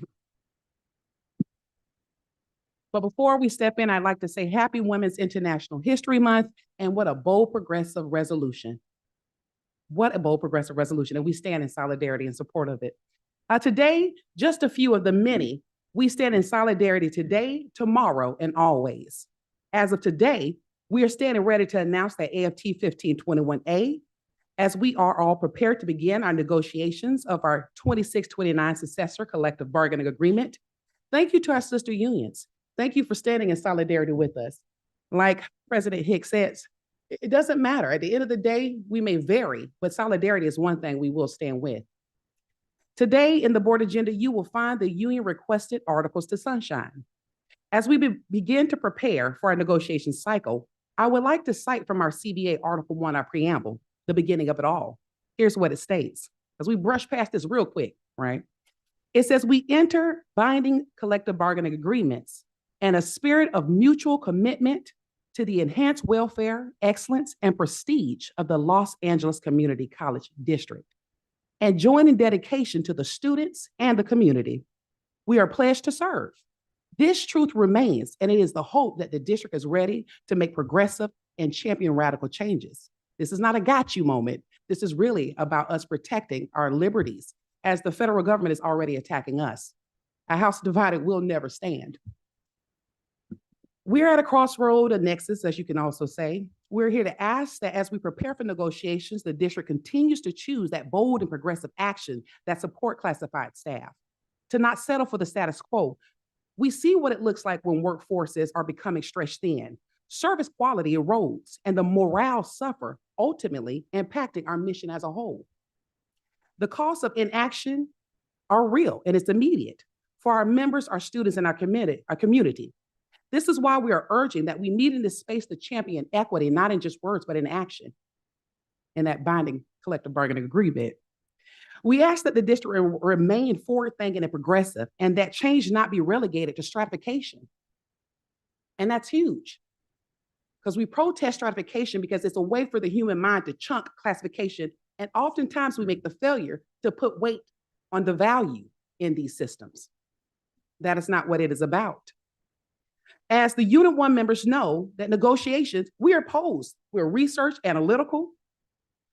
But before we step in, I'd like to say Happy Women's International History Month, and what a bold progressive resolution. What a bold progressive resolution, and we stand in solidarity in support of it. Today, just a few of the many, we stand in solidarity today, tomorrow, and always. As of today, we are standing ready to announce that AFT 1521A, as we are all prepared to begin our negotiations of our 2629 successor collective bargaining agreement. Thank you to our sister unions. Thank you for standing in solidarity with us. Like President Hicks says, it doesn't matter. At the end of the day, we may vary, but solidarity is one thing we will stand with. Today in the board agenda, you will find the union requested articles to sunshine. As we begin to prepare for our negotiation cycle, I would like to cite from our CBA Article 1, our preamble, the beginning of it all. Here's what it states, as we brush past this real quick, right? It says, we enter binding collective bargaining agreements and a spirit of mutual commitment to the enhanced welfare, excellence, and prestige of the Los Angeles Community College District, and join in dedication to the students and the community. We are pledged to serve. This truth remains, and it is the hope that the district is ready to make progressive and champion radical changes. This is not a got you moment. This is really about us protecting our liberties, as the federal government is already attacking us. A house divided will never stand. We're at a crossroad, a nexus, as you can also say. We're here to ask that as we prepare for negotiations, the district continues to choose that bold and progressive action that support classified staff, to not settle for the status quo. We see what it looks like when workforces are becoming stretched thin. Service quality erodes and the morale suffer, ultimately impacting our mission as a whole. The costs of inaction are real and it's immediate for our members, our students, and our community. This is why we are urging that we need in this space to champion equity, not in just words, but in action, in that binding collective bargaining agreement. We ask that the district remain forward-thinking and progressive, and that change not be relegated to stratification. And that's huge, because we protest stratification because it's a way for the human mind to chunk classification, and oftentimes we make the failure to put weight on the value in these systems. That is not what it is about. As the Unit 1 members know that negotiations, we are opposed. We're research analytical.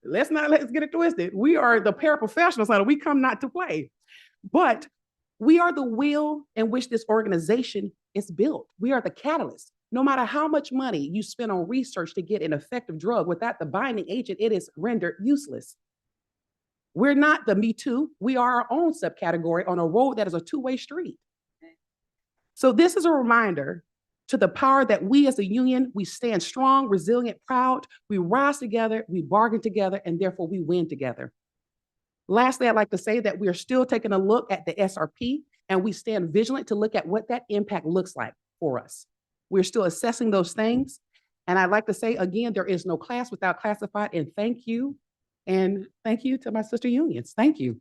Let's get it twisted. We are the paraprofessionals, so we come not to play. But we are the wheel in which this organization is built. We are the catalyst. No matter how much money you spend on research to get an effective drug, without the binding agent, it is rendered useless. We're not the Me Too. We are our own subcategory on a road that is a two-way street. So this is a reminder to the power that we as a union, we stand strong, resilient, proud, we rise together, we bargain together, and therefore we win together. Lastly, I'd like to say that we are still taking a look at the SRP, and we stand vigilant to look at what that impact looks like for us. We're still assessing those things. And I'd like to say, again, there is no class without classified, and thank you. And thank you to my sister unions. Thank you.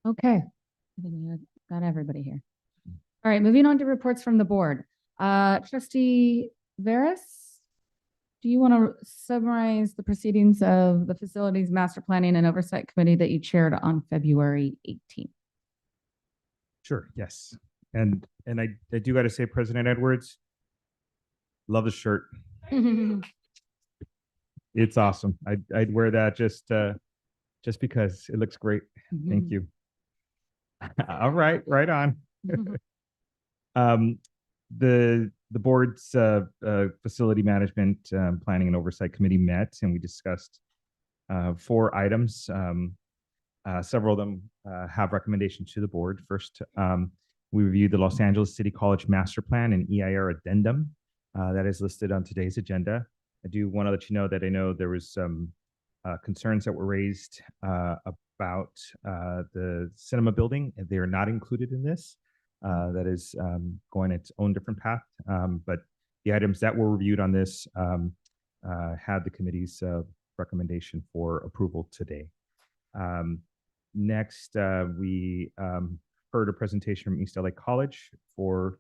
Okay, I think we got everybody here. All right, moving on to reports from the board. Trustee Veras, do you want to summarize the proceedings of the Facilities Master Planning and Oversight Committee that you chaired on February 18th? Sure, yes. And I do got to say, President Edwards, love the shirt. It's awesome. I'd wear that just because it looks great. Thank you. All right, right on. The board's facility management planning and oversight committee met, and we discussed 4 items. Several of them have recommendations to the board. First, we reviewed the Los Angeles City College Master Plan and EIR addendum that is listed on today's agenda. I do want to let you know that I know there was some concerns that were raised about the cinema building. They are not included in this. That is going its own different path. But the items that were reviewed on this had the committee's recommendation for approval today. Next, we heard a presentation from East LA College for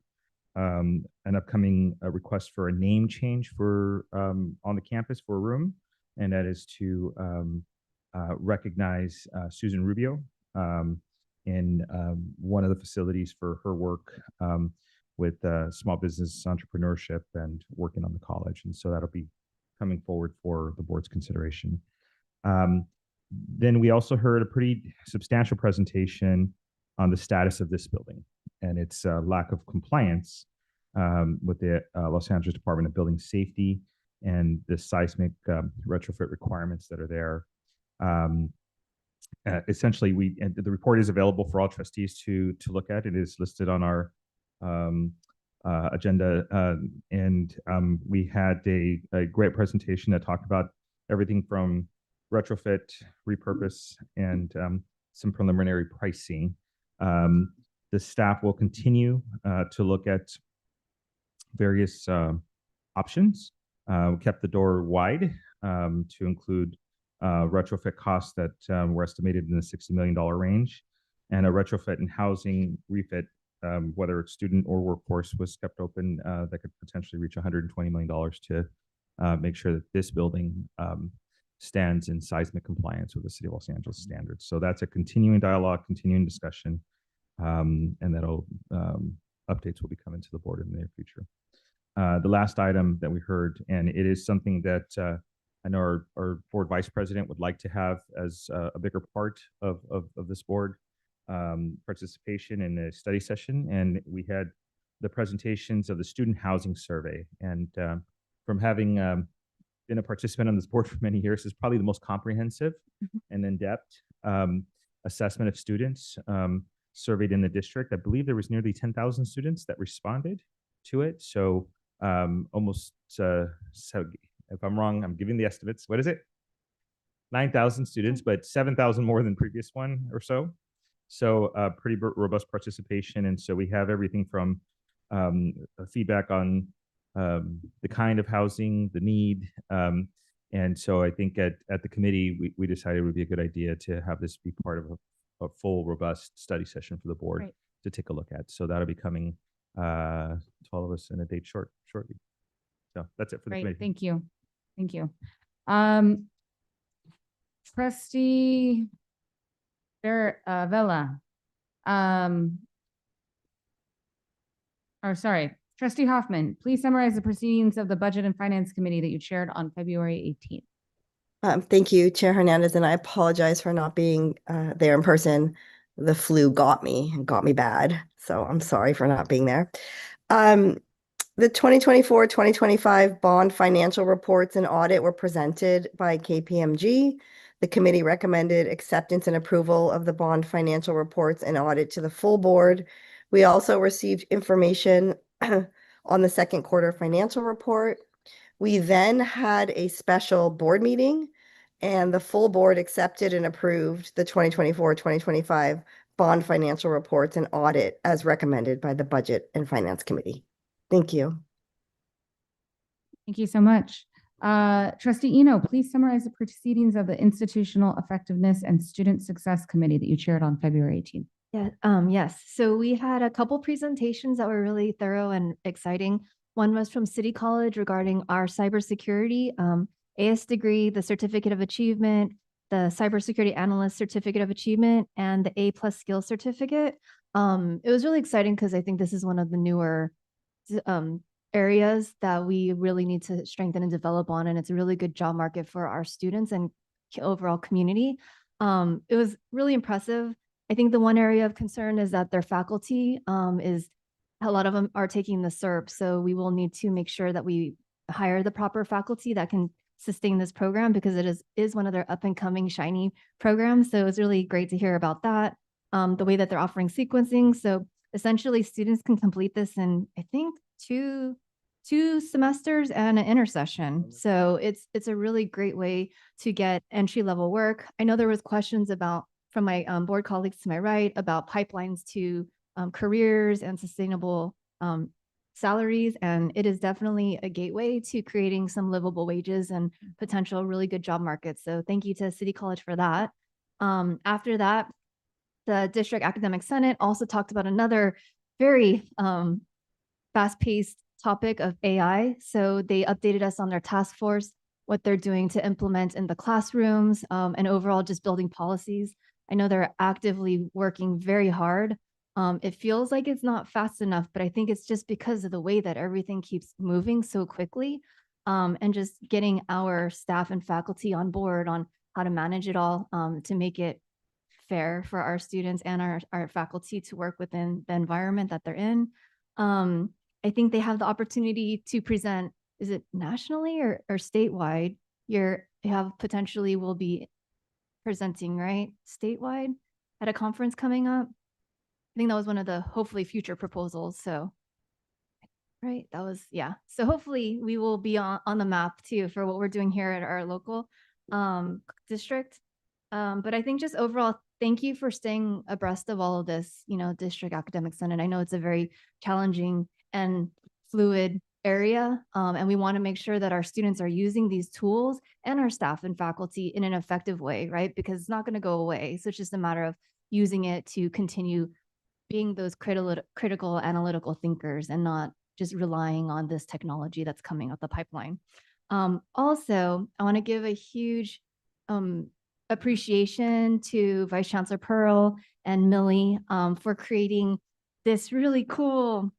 an upcoming request for a name change for on the campus for a room, and that is to recognize Susan Rubio in one of the facilities for her work with small business entrepreneurship and working on the college. And so that'll be coming forward for the board's consideration. Then we also heard a pretty substantial presentation on the status of this building and its lack of compliance with the Los Angeles Department of Building Safety and the seismic retrofit requirements that are there. Essentially, the report is available for all trustees to look at. It is listed on our agenda, and we had a great presentation that talked about everything from retrofit, repurpose, and some preliminary pricing. The staff will continue to look at various options. We kept the door wide to include retrofit costs that were estimated in the $60 million range, and a retrofit and housing refit, whether it's student or workforce, was kept open that could potentially reach $120 million to make sure that this building stands in seismic compliance with the City of Los Angeles standards. So that's a continuing dialogue, continuing discussion, and that'll updates will be coming to the board in the near future. The last item that we heard, and it is something that I know our board vice president would like to have as a bigger part of this board, participation in a study session. And we had the presentations of the student housing survey. And from having been a participant on this board for many years, is probably the most comprehensive and in-depth assessment of students surveyed in the district. I believe there was nearly 10,000 students that responded to it. So almost, so if I'm wrong, I'm giving the estimates. What is it? 9,000 students, but 7,000 more than previous one or so. So pretty robust participation. And so we have everything from feedback on the kind of housing, the need. And so I think at the committee, we decided it would be a good idea to have this be part of a full, robust study session for the board to take a look at. So that'll be coming to all of us in a date shortly. So that's it for the committee. Thank you. Thank you. Trustee Vela. Trustee Hoffman, please summarize the proceedings of the Budget and Finance Committee that you chaired on February 18th. Thank you, Chair Hernandez, and I apologize for not being there in person. The flu got me bad, so I'm sorry for not being there. The 2024-2025 bond financial reports and audit were presented by KPMG. The committee recommended acceptance and approval of the bond financial reports and audit to the full board. We also received information on the second quarter financial report. We then had a special board meeting, and the full board accepted and approved the 2024-2025 bond financial reports and audit as recommended by the Budget and Finance Committee. Thank you. Thank you so much. Trustee Eno, please summarize the proceedings of the Institutional Effectiveness and Student Success Committee that you chaired on February 18th. Yeah, yes. So we had a couple presentations that were really thorough and exciting. One was from City College regarding our cybersecurity AS degree, the Certificate of Achievement, the Cybersecurity Analyst Certificate of Achievement, and the A+ Skills Certificate. It was really exciting because I think this is one of the newer areas that we really need to strengthen and develop on, and it's a really good job market for our students and overall community. It was really impressive. I think the one area of concern is that their faculty is a lot of them are taking the CERP, so we will need to make sure that we hire the proper faculty that can sustain this program because it is one of their up and coming shiny programs. So it's really great to hear about that. The way that they're offering sequencing. So essentially students can complete this in, I think, two semesters and an intersession. So it's a really great way to get entry level work. I know there was questions about from my board colleagues to my right about pipelines to careers and sustainable salaries. And it is definitely a gateway to creating some livable wages and potential really good job markets. So thank you to City College for that. After that, the District Academic Senate also talked about another very fast-paced topic of AI. So they updated us on their task force, what they're doing to implement in the classrooms, and overall just building policies. I know they're actively working very hard. It feels like it's not fast enough, but I think it's just because of the way that everything keeps moving so quickly, and just getting our staff and faculty on board on how to manage it all, to make it fair for our students and our faculty to work within the environment that they're in. I think they have the opportunity to present, is it nationally or statewide? You have potentially will be presenting, right? Statewide at a conference coming up. I think that was one of the hopefully future proposals. So, right, that was, yeah. So hopefully we will be on the map too for what we're doing here at our local district. But I think just overall, thank you for staying abreast of all of this, District Academic Senate. I know it's a very challenging and fluid area, and we want to make sure that our students are using these tools and our staff and faculty in an effective way, right? Because it's not going to go away. So it's just a matter of using it to continue being those critical analytical thinkers and not just relying on this technology that's coming out the pipeline. Also, I want to give a huge appreciation to Vice Chancellor Pearl and Millie for creating this really cool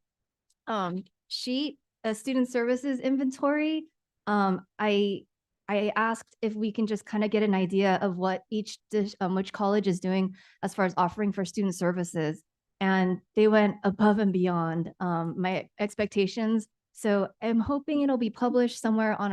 sheet, a student services inventory. I asked if we can just kind of get an idea of what which college is doing as far as offering for student services. And they went above and beyond my expectations. So I'm hoping it'll be published somewhere on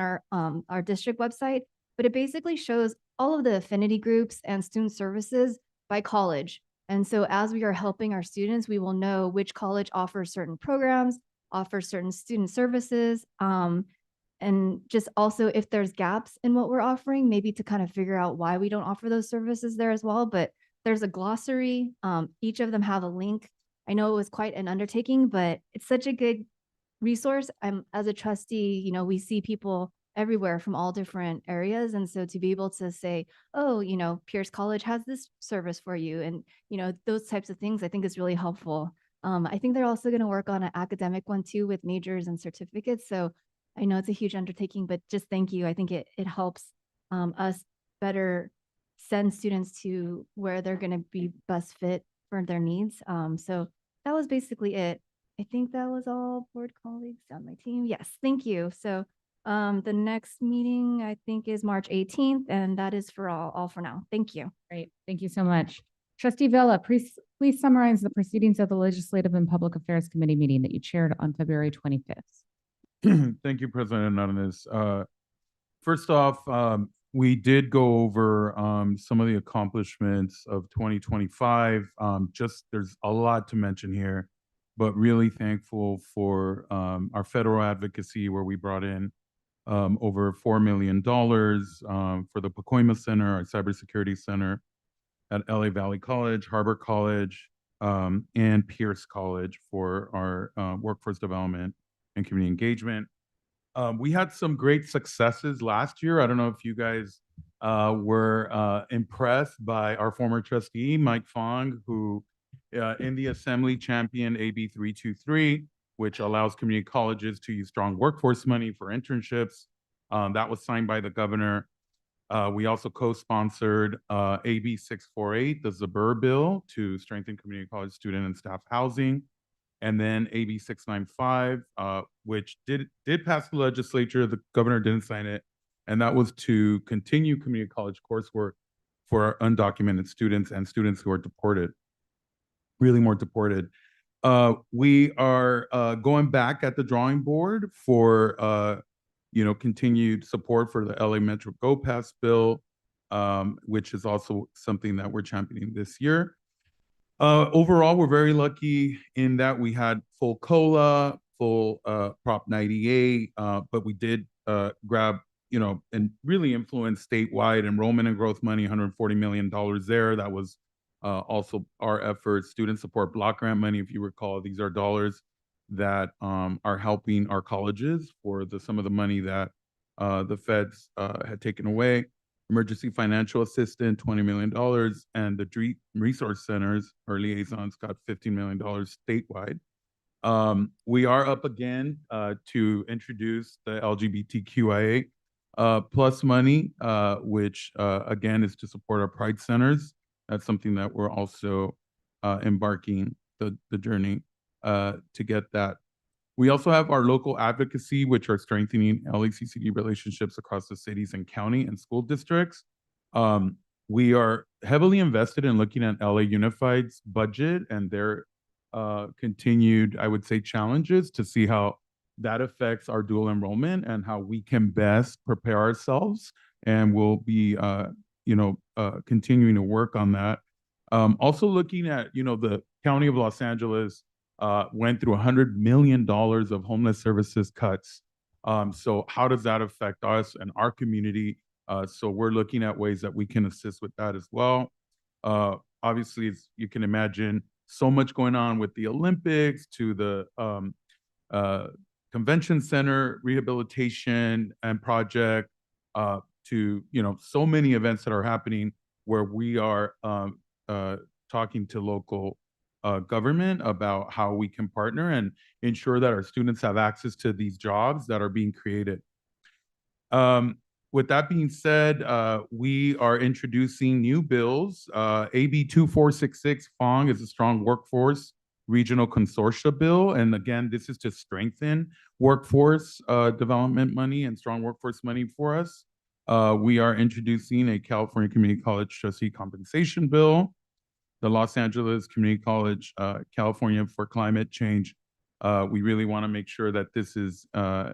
our district website, but it basically shows all of the affinity groups and student services by college. And so as we are helping our students, we will know which college offers certain programs, offers certain student services, and just also if there's gaps in what we're offering, maybe to kind of figure out why we don't offer those services there as well. But there's a glossary. Each of them have a link. I know it was quite an undertaking, but it's such a good resource. As a trustee, we see people everywhere from all different areas. And so to be able to say, oh, Pierce College has this service for you. And, those types of things, I think is really helpful. I think they're also going to work on an academic one too with majors and certificates. So I know it's a huge undertaking, but just thank you. I think it helps us better send students to where they're going to be best fit for their needs. So that was basically it. I think that was all board colleagues on my team. Yes, thank you. So the next meeting I think is March 18th, and that is for all for now. Thank you. Great, thank you so much. Trustee Villa, please summarize the proceedings of the Legislative and Public Affairs Committee meeting that you chaired on February 25th. Thank you, President Hernandez. First off, we did go over some of the accomplishments of 2025. There's a lot to mention here, but really thankful for our federal advocacy where we brought in over $4 million for the Pacoima Center, our cybersecurity center at LA Valley College, Harbor College, and Pierce College for our workforce development and community engagement. We had some great successes last year. I don't know if you guys were impressed by our former trustee, Mike Fong, who in the Assembly championed AB 323, which allows community colleges to use strong workforce money for internships. That was signed by the governor. We also co-sponsored AB 648, the Zabur bill to strengthen community college student and staff housing. And then AB 695, which did pass the legislature. The governor didn't sign it. And that was to continue community college coursework for our undocumented students and students who are deported, really more deported. We are going back at the drawing board for continued support for the LA Metro Go Pass bill, which is also something that we're championing this year. Overall, we're very lucky in that we had full COLA, full Prop 98, but we did grab, and really influence statewide enrollment and growth money, $140 million there. That was also our efforts. Student support block grant money, if you recall, these are dollars that are helping our colleges for some of the money that the feds had taken away. Emergency financial assistance, $20 million, and the resource centers, our liaisons, got $15 million statewide. We are up again to introduce the LGBTQIA plus money, which again is to support our Pride centers. That's something that we're also embarking the journey to get that. We also have our local advocacy, which are strengthening LACCD relationships across the cities and county and school districts. We are heavily invested in looking at LA Unified's budget and their continued, I would say, challenges to see how that affects our dual enrollment and how we can best prepare ourselves. And we'll be, continuing to work on that. Also looking at, the County of Los Angeles went through $100 million of homeless services cuts. So how does that affect us and our community? So we're looking at ways that we can assist with that as well. Obviously, as you can imagine, so much going on with the Olympics to the convention center rehabilitation and project to, so many events that are happening where we are talking to local government about how we can partner and ensure that our students have access to these jobs that are being created. With that being said, we are introducing new bills. AB 2466 FONG is a strong workforce regional consortia bill. And again, this is to strengthen workforce development money and strong workforce money for us. We are introducing a California Community College trustee compensation bill. The Los Angeles Community College, California for Climate Change. We really want to make sure that this is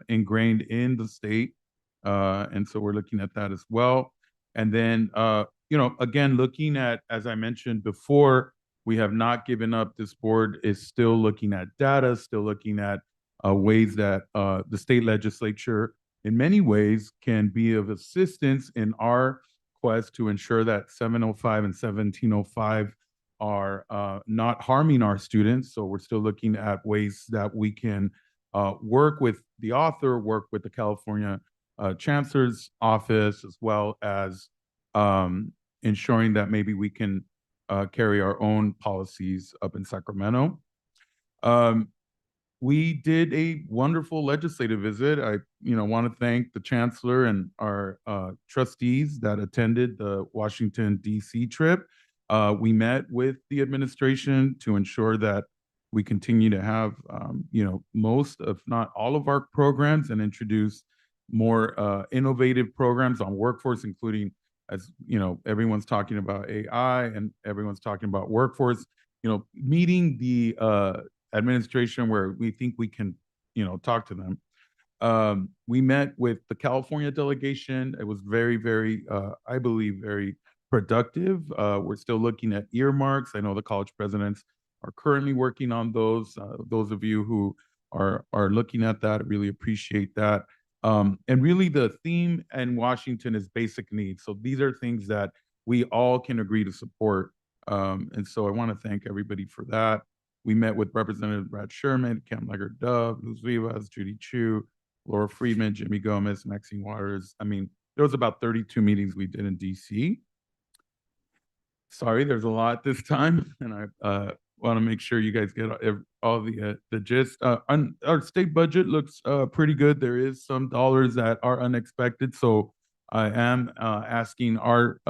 ingrained in the state. And so we're looking at that as well. And then, again, looking at, as I mentioned before, we have not given up. This board is still looking at data, still looking at ways that the state legislature, in many ways, can be of assistance in our quest to ensure that 705 and 1705 are not harming our students. So we're still looking at ways that we can work with the author, work with the California Chancellor's office, as well as ensuring that maybe we can carry our own policies up in Sacramento. We did a wonderful legislative visit. I, want to thank the Chancellor and our trustees that attended the Washington, D.C. trip. We met with the administration to ensure that we continue to have, most, if not all of our programs, and introduce more innovative programs on workforce, including, as everyone's talking about AI and everyone's talking about workforce, meeting the administration where we think we can, talk to them. We met with the California delegation. It was very, very, I believe, very productive. We're still looking at earmarks. I know the college presidents are currently working on those. Those of you who are looking at that, I really appreciate that. And really the theme in Washington is basic needs. So these are things that we all can agree to support. And so I want to thank everybody for that. We met with Representative Brad Sherman, Cam Leger-Dove, Luz Vivas, Judy Chu, Laura Friedman, Jimmy Gomez, Maxine Waters. I mean, there was about 32 meetings we did in DC. Sorry, there's a lot this time, and I want to make sure you guys get all the gist. Our state budget looks pretty good. There is some dollars that are unexpected, so I am asking our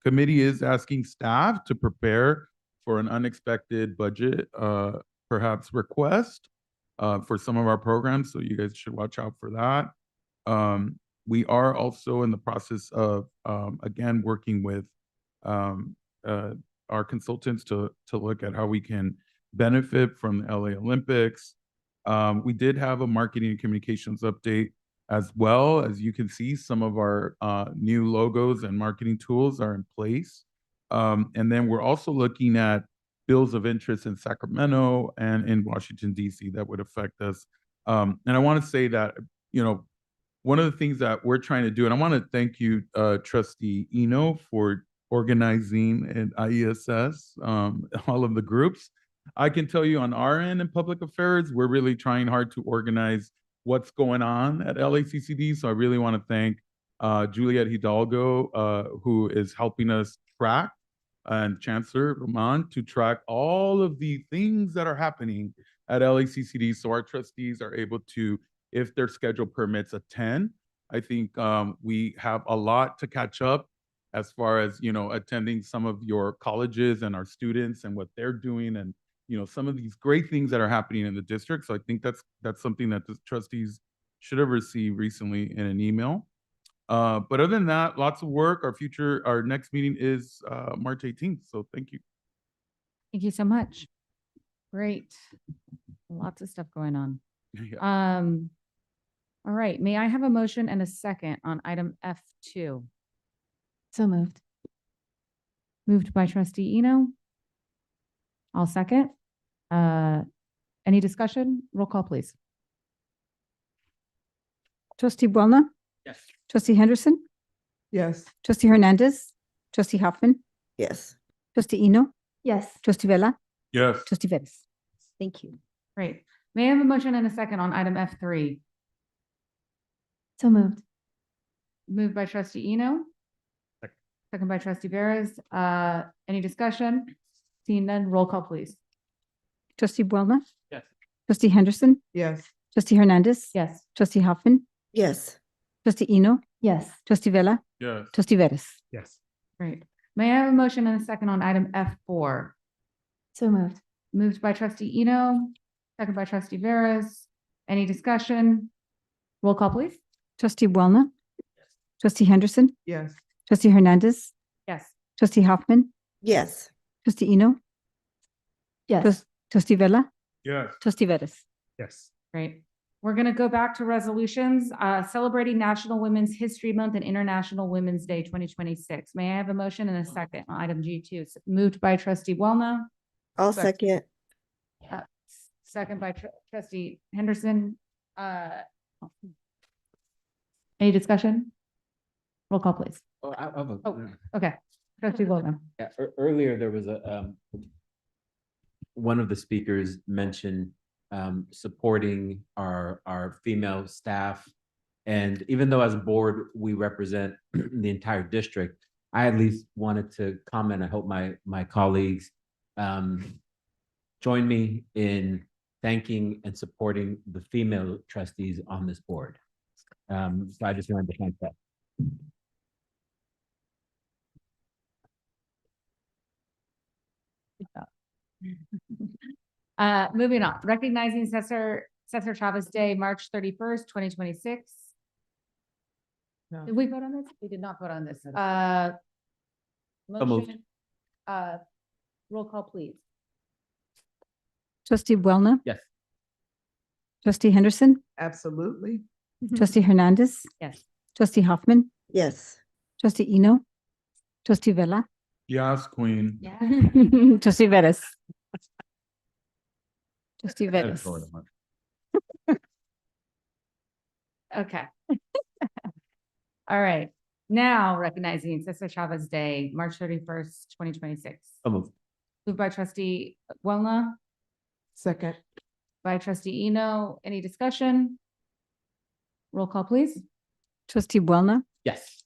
committee is asking staff to prepare for an unexpected budget, perhaps request for some of our programs. So you guys should watch out for that. We are also in the process of, again, working with our consultants to look at how we can benefit from the LA Olympics. We did have a marketing and communications update as well. As you can see, some of our new logos and marketing tools are in place. And then we're also looking at bills of interest in Sacramento and in Washington, D.C. that would affect us. And I want to say that, one of the things that we're trying to do, and I want to thank you, Trustee Eno, for organizing at IESS, all of the groups. I can tell you on our end in public affairs, we're really trying hard to organize what's going on at LACCD. So I really want to thank Juliet Hidalgo, who is helping us track, and Chancellor Roman to track all of the things that are happening at LACCD. So our trustees are able to, if their schedule permits, attend. I think we have a lot to catch up as far as, attending some of your colleges and our students and what they're doing, and some of these great things that are happening in the district. So I think that's something that the trustees should have received recently in an email. But other than that, lots of work. Our next meeting is March 18th. So thank you. Thank you so much. Great. Lots of stuff going on. Yeah. All right. May I have a motion and a second on item F2? So moved. Moved by Trustee Eno. I'll second. Any discussion? Roll call, please. Trustee Boulna, Yes. Trustee Henderson, Yes. Trustee Hernandez, Trustee Hoffman, Yes. Trustee Eno, Yes. Trustee Vella, Yes. Trustee Vettis. Thank you. Great. May I have a motion and a second on item F3? So moved. Moved by Trustee Eno. Second by Trustee Veras. Any discussion? Seeing none, roll call, please. Trustee Boulna, Yes. Trustee Henderson, Yes. Trustee Hernandez, Yes. Trustee Hoffman, Yes. Trustee Eno, Yes. Trustee Vella, Yes. Trustee Vettis. Yes. Great. May I have a motion and a second on item F4? So moved. Moved by Trustee Eno, second by Trustee Veras. Any discussion? Roll call, please. Trustee Boulna, Trustee Henderson, Yes. Trustee Hernandez, Yes. Trustee Hoffman, Yes. Trustee Eno, Yes. Trustee Vella, Yes. Trustee Vettis. Yes. Great. We're going to go back to resolutions, celebrating National Women's History Month and International Women's Day 2026. May I have a motion and a second on item G2? Moved by Trustee Wellna. I'll second. Second by Trustee Henderson. Any discussion? Roll call, please. Okay. Trustee Wellna. Yeah, earlier there was one of the speakers mentioned supporting our female staff. And even though as a board, we represent the entire district, I at least wanted to comment. I hope my colleagues join me in thanking and supporting the female trustees on this board. So I just wanted to thank that. Moving on, recognizing Cesar Chavez Day, March 31st, 2026. Did we vote on this? We did not vote on this. Motion, roll call, please. Trustee Boulna, Yes. Trustee Henderson, Absolutely. Trustee Hernandez, Yes. Trustee Hoffman, Yes. Trustee Eno, Trustee Vella, Yes, Queen. Trustee Vettis. Trustee Vettis. Okay. All right. Now recognizing Cesar Chavez Day, March 31st, 2026. Moved by Trustee Wellna, Second. by Trustee Eno. Any discussion? Roll call, please. Trustee Boulna, Yes.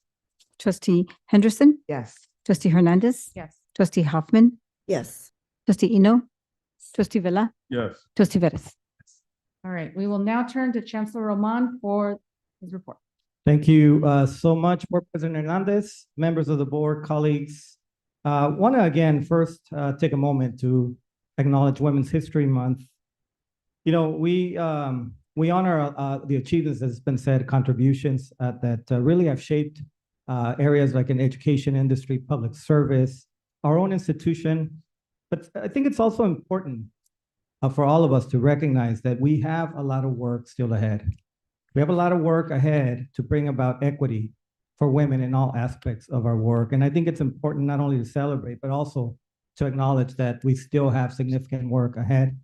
Trustee Henderson, Yes. Trustee Hernandez, Yes. Trustee Hoffman, Yes. Trustee Eno, Trustee Vella, Yes. Trustee Vettis. All right. We will now turn to Chancellor Roman for his report. Thank you so much, Board President Hernandez, members of the board, colleagues. Want to again first take a moment to acknowledge Women's History Month. We honor the achievements, as has been said, contributions that really have shaped areas like in education, industry, public service, our own institution. But I think it's also important for all of us to recognize that we have a lot of work still ahead. We have a lot of work ahead to bring about equity for women in all aspects of our work. And I think it's important not only to celebrate, but also to acknowledge that we still have significant work ahead.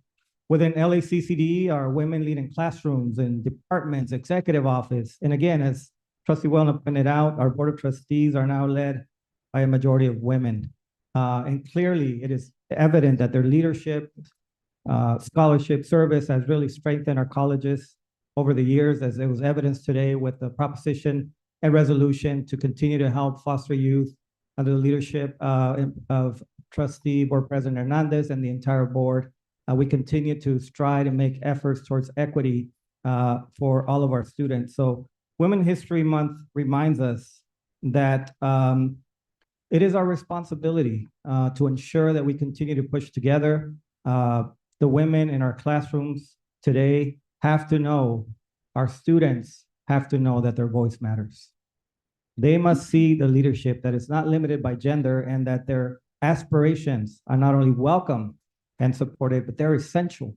Within LACCD, our women leading classrooms and departments, executive office. And again, as Trustee Wellner pointed out, our Board of Trustees are now led by a majority of women. And clearly, it is evident that their leadership, scholarship service has really strengthened our colleges over the years, as it was evidenced today with the proposition and resolution to continue to help foster youth under the leadership of Trustee Board President Hernandez and the entire board. We continue to strive and make efforts towards equity for all of our students. So Women History Month reminds us that it is our responsibility to ensure that we continue to push together. The women in our classrooms today have to know, our students have to know that their voice matters. They must see the leadership that is not limited by gender and that their aspirations are not only welcome and supported, but they're essential.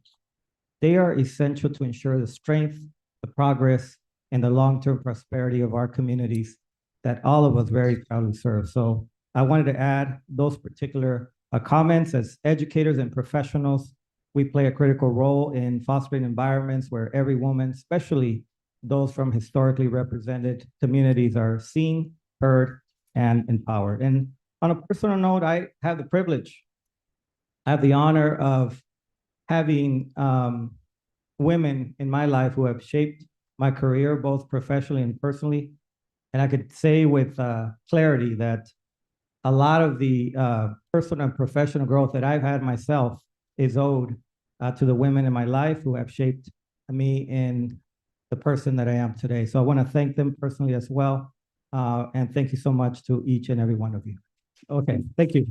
They are essential to ensure the strength, the progress, and the long-term prosperity of our communities that all of us very proudly serve. So I wanted to add those particular comments. As educators and professionals, we play a critical role in fostering environments where every woman, especially those from historically represented communities, are seen, heard, and empowered. And on a personal note, I have the privilege, I have the honor of having women in my life who have shaped my career, both professionally and personally. And I could say with clarity that a lot of the personal and professional growth that I've had myself is owed to the women in my life who have shaped me in the person that I am today. So I want to thank them personally as well. And thank you so much to each and every one of you. Okay, thank you.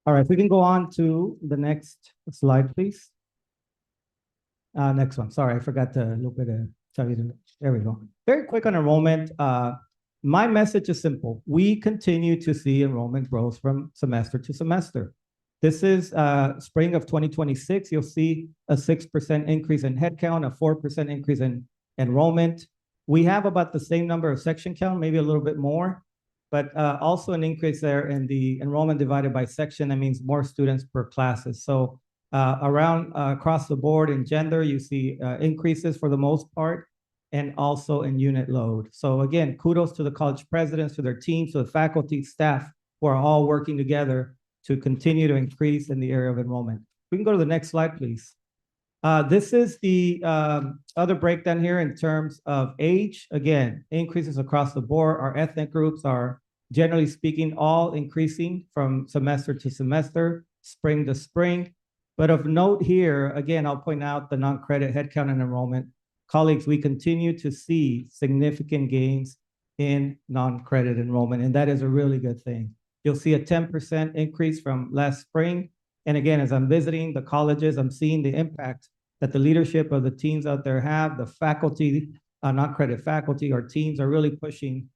All right, we can go on to the next slide, please. Next one. Sorry, I forgot to look at the. There we go. Very quick on enrollment. My message is simple. We continue to see enrollment growth from semester to semester. This is spring of 2026. You'll see a 6% increase in headcount, a 4% increase in enrollment. We have about the same number of section count, maybe a little bit more, but also an increase there in the enrollment divided by section. That means more students per classes. So around across the board in gender, you see increases for the most part, and also in unit load. So again, kudos to the college presidents, to their teams, to the faculty, staff, who are all working together to continue to increase in the area of enrollment. We can go to the next slide, please. This is the other breakdown here in terms of age. Again, increases across the board. Our ethnic groups are, generally speaking, all increasing from semester to semester, spring to spring. But of note here, again, I'll point out the non-credit headcount and enrollment. Colleagues, we continue to see significant gains in non-credit enrollment, and that is a really good thing. You'll see a 10% increase from last spring. And again, as I'm visiting the colleges, I'm seeing the impact that the leadership of the teams out there have. The faculty, non-credit faculty or teams are really pushing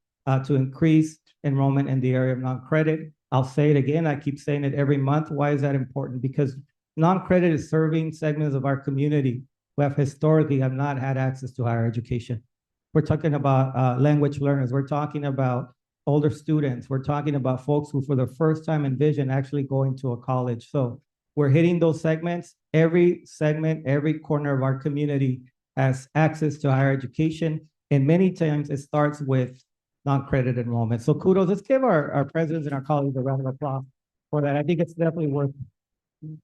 to increase enrollment in the area of non-credit. I'll say it again, I keep saying it every month. Why is that important? Because non-credit is serving segments of our community who have historically have not had access to higher education. We're talking about language learners. We're talking about older students. We're talking about folks who for the first time envision actually going to a college. So we're hitting those segments. Every segment, every corner of our community has access to higher education. And many times it starts with non-credit enrollment. So kudos. Let's give our presidents and our colleagues a round of applause for that. I think it's definitely worth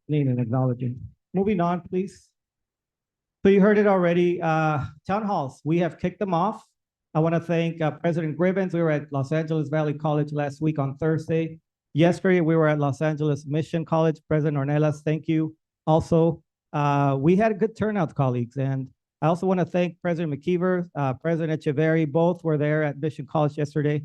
needing and acknowledging. Moving on, please. So you heard it already. Town halls, we have kicked them off. I want to thank President Gribbons. We were at Los Angeles Valley College last week on Thursday. Yesterday, we were at Los Angeles Mission College. President Ornelas, thank you. Also, we had a good turnout, colleagues. And I also want to thank President McKeever, President Echeverry. Both were there at Mission College yesterday.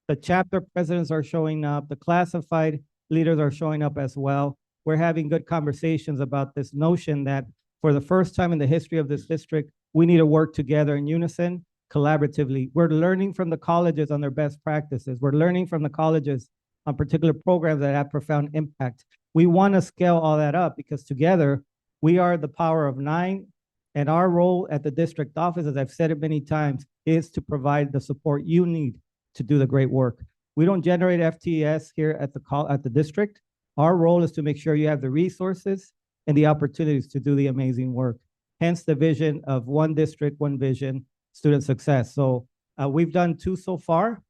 The chapter presidents are showing up. The classified leaders are showing up as well. We're having good conversations about this notion that for the first time in the history of this district, we need to work together in unison, collaboratively. We're learning from the colleges on their best practices. We're learning from the colleges on particular programs that have profound impact. We want to scale all that up because together we are the power of 9 And our role at the district office, as I've said it many times, is to provide the support you need to do the great work. We don't generate FTEs here at the district. Our role is to make sure you have the resources and the opportunities to do the amazing work. Hence the vision of one district, one vision, student success. So we've done 2 so far.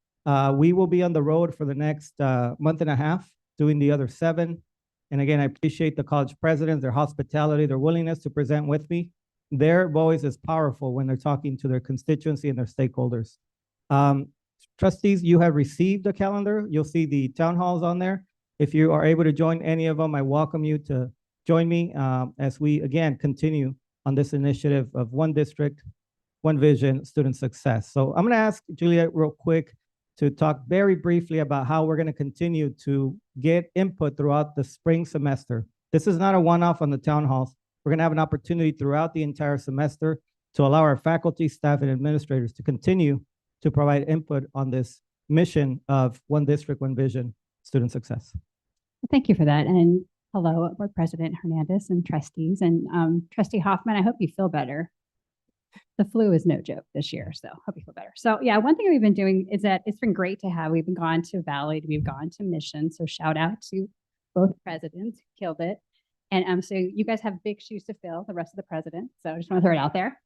We will be on the road for the next month and a half doing the other 7. And again, I appreciate the college presidents, their hospitality, their willingness to present with me. Their voice is powerful when they're talking to their constituency and their stakeholders. Trustees, you have received a calendar. You'll see the town halls on there. If you are able to join any of them, I welcome you to join me as we, again, continue on this initiative of one district, one vision, student success. So I'm going to ask Juliet real quick to talk very briefly about how we're going to continue to get input throughout the spring semester. This is not a one-off on the town halls. We're going to have an opportunity throughout the entire semester to allow our faculty, staff, and administrators to continue to provide input on this mission of one district, one vision, student success. Thank you for that. And hello, Board President Hernandez and trustees. And Trustee Hoffman, I hope you feel better. The flu is no joke this year, so hope you feel better. So yeah, one thing we've been doing is that it's been great to have, we've gone to Valley, we've gone to Mission. So shout out to both presidents, killed it. And so you guys have big shoes to fill, the rest of the president. So I just want to throw it out there.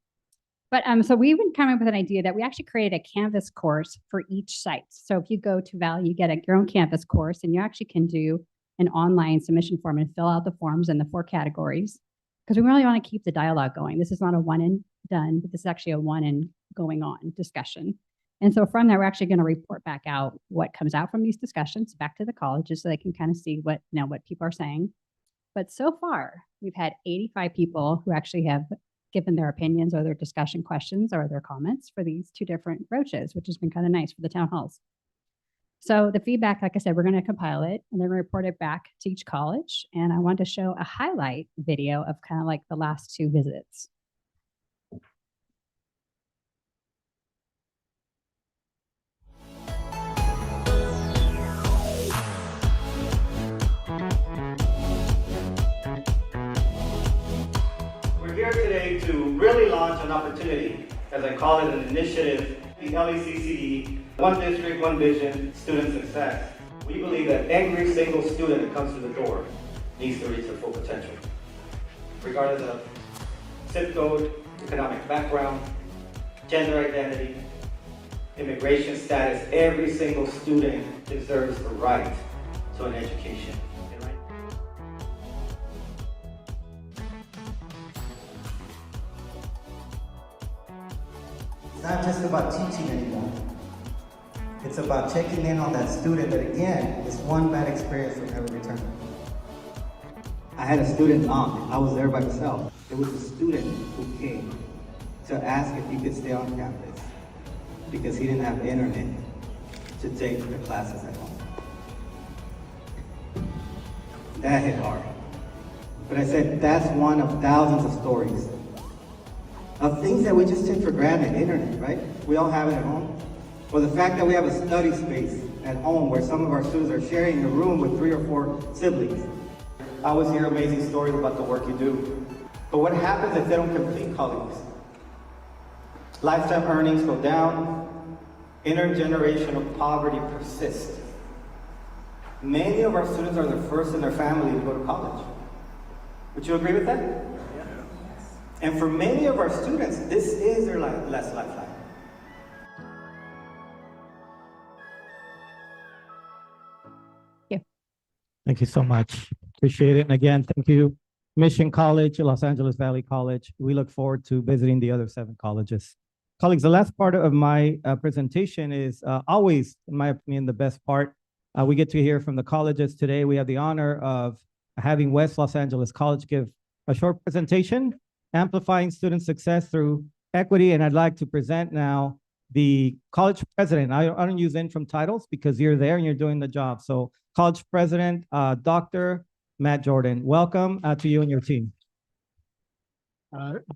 But so we've been coming up with an idea that we actually create a Canvas course for each site. So if you go to Valley, you get your own Canvas course, and you actually can do an online submission form and fill out the forms in the 4 categories. Because we really want to keep the dialogue going. This is not a one and done, but this is actually a one and going on discussion. And so from there, we're actually going to report back out what comes out from these discussions back to the colleges so they can kind of see what people are saying. But so far, we've had 85 people who actually have given their opinions or their discussion questions or their comments for these 2 different approaches, which has been kind of nice for the town halls. So the feedback, like I said, we're going to compile it and then report it back to each college. And I want to show a highlight video of kind of like the last 2 visits. We're here today to really launch an opportunity, as I call it, an initiative, the LACCD, One District, One Vision, Student Success. We believe that every single student that comes through the door needs to reach their full potential, regardless of zip code, economic background, gender identity, immigration status. Every single student deserves the right to an education. It's not just about teaching anymore. It's about checking in on that student that, again, is one bad experience from never returning. I had a student knock. I was there by myself. It was a student who came to ask if he could stay on campus because he didn't have internet to take the classes at home. That hit hard. But I said, that's one of thousands of stories of things that we just take for granted. Internet, right? We all have it at home. Or the fact that we have a study space at home where some of our students are sharing a room with 3 or 4 siblings. I always hear amazing stories about the work you do. But what happens if they don't complete college? Lifetime earnings go down. Intergenerational poverty persists. Many of our students are the first in their family to go to college. Would you agree with that? And for many of our students, this is their last lifeline. Thank you so much. Appreciate it. And again, thank you, Mission College, Los Angeles Valley College. We look forward to visiting the other 7 colleges. Colleagues, the last part of my presentation is always, in my opinion, the best part. We get to hear from the colleges today. We have the honor of having West Los Angeles College give a short presentation, amplifying student success through equity. And I'd like to present now the college president. I don't use interim titles because you're there and you're doing the job. So college president, Dr. Matt Jordan, welcome to you and your team.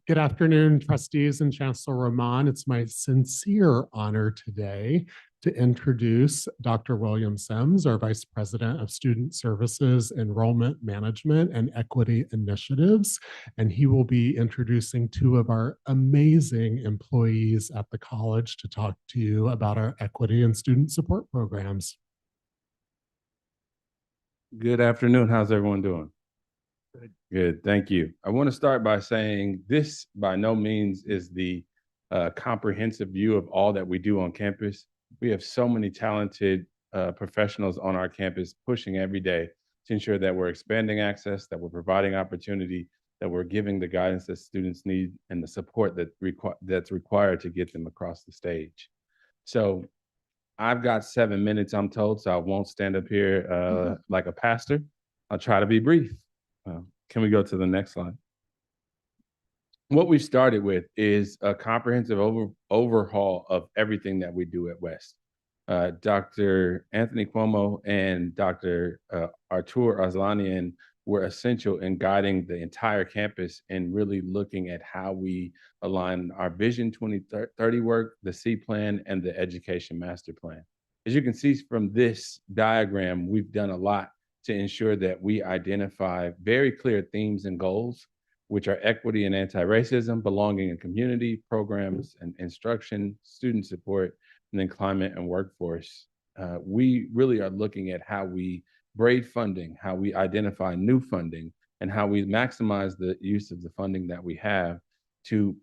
Good afternoon, trustees and Chancellor Rahman. It's my sincere honor today to introduce Dr. William Sims, our Vice President of Student Services, Enrollment Management, and Equity Initiatives. And he will be introducing two of our amazing employees at the college to talk to you about our equity and student support programs. Good afternoon. How's everyone doing? Good, thank you. I want to start by saying this by no means is the comprehensive view of all that we do on campus. We have so many talented professionals on our campus pushing every day to ensure that we're expanding access, that we're providing opportunity, that we're giving the guidance that students need and the support that's required to get them across the stage. So I've got 7 minutes, I'm told, so I won't stand up here like a pastor. I'll try to be brief. Can we go to the next slide? What we've started with is a comprehensive overhaul of everything that we do at West. Dr. Anthony Cuomo and Dr. Artur Aslanian were essential in guiding the entire campus and really looking at how we align our Vision 2030 work, the C plan, and the Education Master Plan. As you can see from this diagram, we've done a lot to ensure that we identify very clear themes and goals, which are equity and anti-racism, belonging and community, programs and instruction, student support, and then climate and workforce. We really are looking at how we braid funding, how we identify new funding, and how we maximize the use of the funding that we have to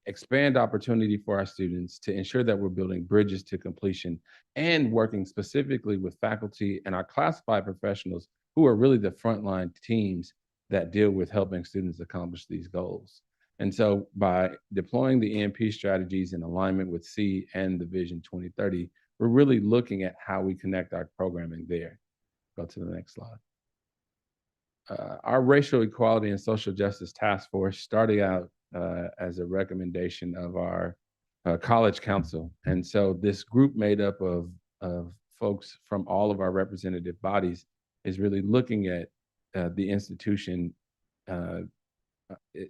expand opportunity for our students, to ensure that we're building bridges to completion and working specifically with faculty and our classified professionals who are really the frontline teams that deal with helping students accomplish these goals. And so by deploying the EMP strategies in alignment with C and the Vision 2030, we're really looking at how we connect our programming there. Go to the next slide. Our Racial Equality and Social Justice Task Force started out as a recommendation of our College Council. And so this group made up of folks from all of our representative bodies is really looking at the institution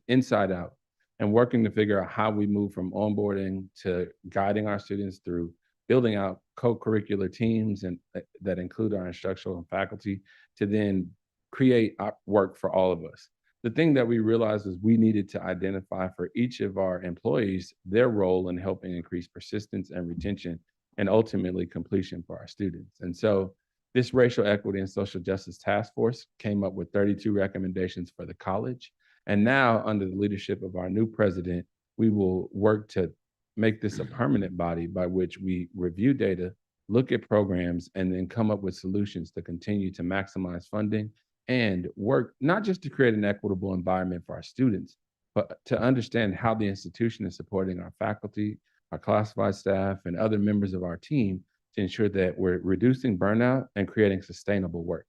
inside out and working to figure out how we move from onboarding to guiding our students through building out co-curricular teams and that include our instructional and faculty to then create work for all of us. The thing that we realized is we needed to identify for each of our employees their role in helping increase persistence and retention and ultimately completion for our students. And so this Racial Equity and Social Justice Task Force came up with 32 recommendations for the college. And now under the leadership of our new president, we will work to make this a permanent body by which we review data, look at programs, and then come up with solutions to continue to maximize funding and work not just to create an equitable environment for our students, but to understand how the institution is supporting our faculty, our classified staff, and other members of our team to ensure that we're reducing burnout and creating sustainable work.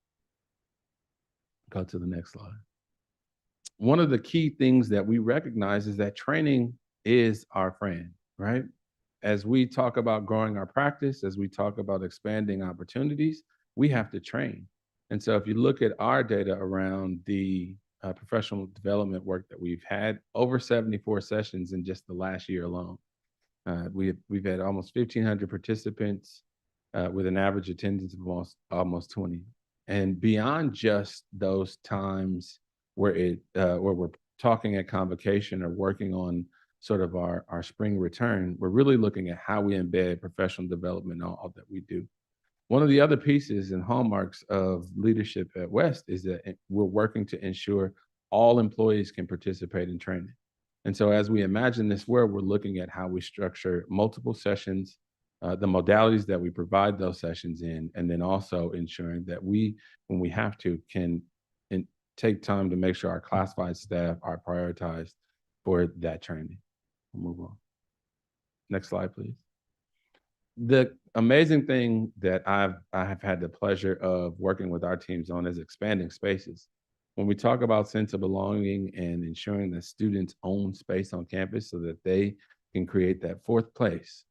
Go to the next slide. One of the key things that we recognize is that training is our friend, right? As we talk about growing our practice, as we talk about expanding opportunities, we have to train. And so if you look at our data around the professional development work that we've had, over 74 sessions in just the last year alone. We've had almost 1,500 participants with an average attendance of almost 20. And beyond just those times where we're talking at convocation or working on sort of our spring return, we're really looking at how we embed professional development in all that we do. One of the other pieces and hallmarks of leadership at West is that we're working to ensure all employees can participate in training. And so as we imagine this world, we're looking at how we structure multiple sessions, the modalities that we provide those sessions in, and then also ensuring that we, when we have to, can take time to make sure our classified staff are prioritized for that training. We'll move on. Next slide, please. The amazing thing that I have had the pleasure of working with our teams on is expanding spaces. When we talk about sense of belonging and ensuring that students own space on campus so that they can create that fourth place,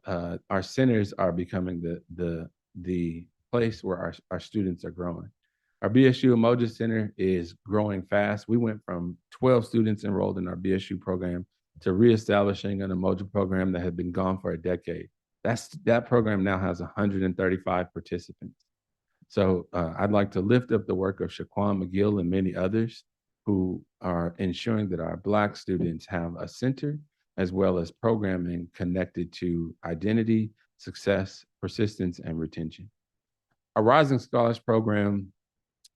our centers are becoming the place where our students are growing. Our BSU Emoji Center is growing fast. We went from 12 students enrolled in our BSU program to reestablishing an emoji program that had been gone for a decade. That program now has 135 participants. So I'd like to lift up the work of Shaquan McGill and many others who are ensuring that our Black students have a center as well as programming connected to identity, success, persistence, and retention. Our Rising Scholars program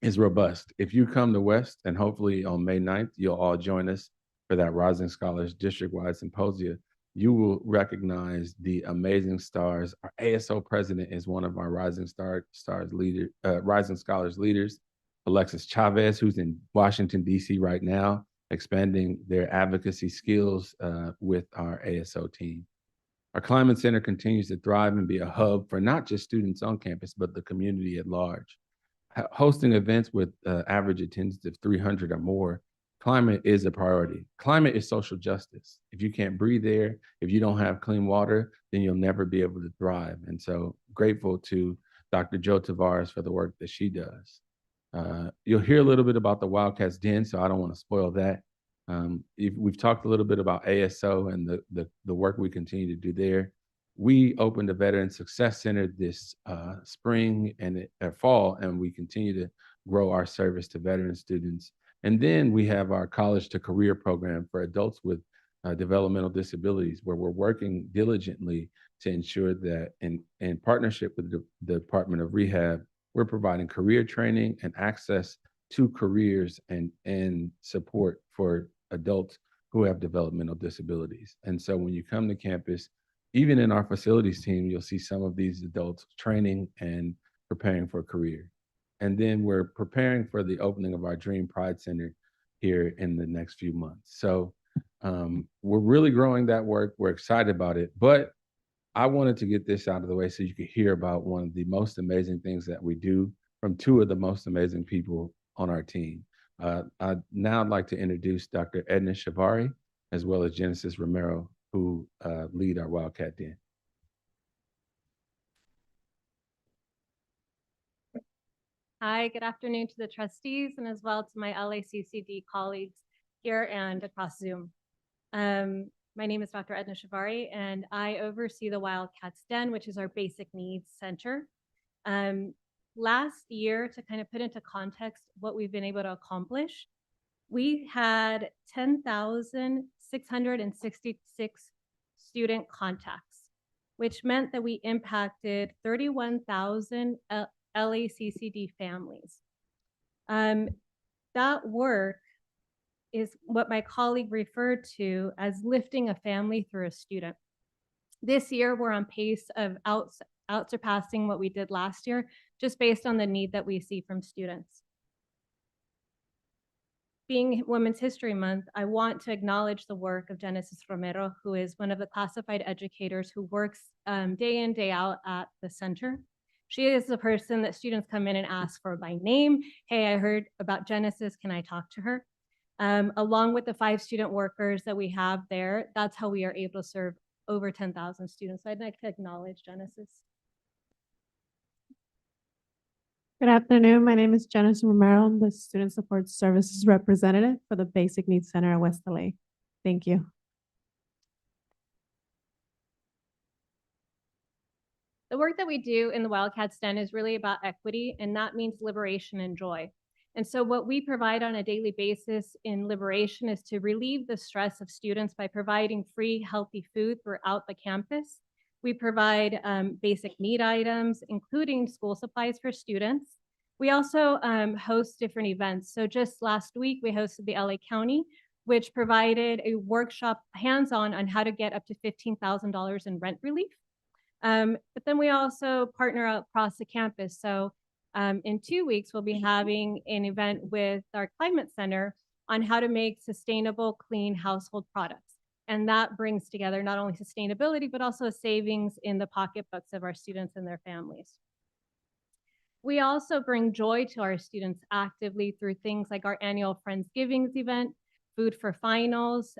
is robust. If you come to West, and hopefully on May 9th, you'll all join us for that Rising Scholars district-wide symposia, you will recognize the amazing stars. Our ASO president is one of our Rising Scholars leaders, Alexis Chavez, who's in Washington, D.C. right now, expanding their advocacy skills with our ASO team. Our Climate Center continues to thrive and be a hub for not just students on campus, but the community at large. Hosting events with average attendance of 300 or more, climate is a priority. Climate is social justice. If you can't breathe air, if you don't have clean water, then you'll never be able to thrive. And so grateful to Dr. Jo Tavares for the work that she does. You'll hear a little bit about the Wildcats Den, so I don't want to spoil that. We've talked a little bit about ASO and the work we continue to do there. We opened a Veteran Success Center this spring and fall, and we continue to grow our service to veteran students. And then we have our College to Career program for adults with developmental disabilities, where we're working diligently to ensure that in partnership with the Department of Rehab, we're providing career training and access to careers and support for adults who have developmental disabilities. And so when you come to campus, even in our facilities team, you'll see some of these adults training and preparing for a career. And then we're preparing for the opening of our Dream Pride Center here in the next few months. So we're really growing that work. We're excited about it. But I wanted to get this out of the way so you could hear about one of the most amazing things that we do from two of the most amazing people on our team. I'd now like to introduce Dr. Edna Shavari, as well as Genesis Romero, who lead our Wildcat Den. Hi, good afternoon to the trustees and as well to my LACCD colleagues here and across Zoom. My name is Dr. Edna Shavari, and I oversee the Wildcats Den, which is our basic needs center. Last year, to kind of put into context what we've been able to accomplish, we had 10,666 student contacts, which meant that we impacted 31,000 LACCD families. That work is what my colleague referred to as lifting a family through a student. This year, we're on pace of out surpassing what we did last year, just based on the need that we see from students. Being Women's History Month, I want to acknowledge the work of Genesis Romero, who is one of the classified educators who works day in, day out at the center. She is the person that students come in and ask for by name. Hey, I heard about Genesis, can I talk to her? Along with the 5 student workers that we have there, that's how we are able to serve over 10,000 students. So I'd like to acknowledge Genesis. Good afternoon. My name is Genesis Romero. I'm the Student Support Services Representative for the Basic Needs Center at West LA. Thank you. The work that we do in the Wildcats Den is really about equity, and that means liberation and joy. And so what we provide on a daily basis in liberation is to relieve the stress of students by providing free, healthy food throughout the campus. We provide basic need items, including school supplies for students. We also host different events. So just last week, we hosted the LA County, which provided a workshop hands-on on how to get up to $15,000 in rent relief. But then we also partner across the campus. So in 2 weeks, we'll be having an event with our Climate Center on how to make sustainable, clean household products. And that brings together not only sustainability, but also savings in the pocketbooks of our students and their families. We also bring joy to our students actively through things like our annual Friendsgivings event, Food for Finals.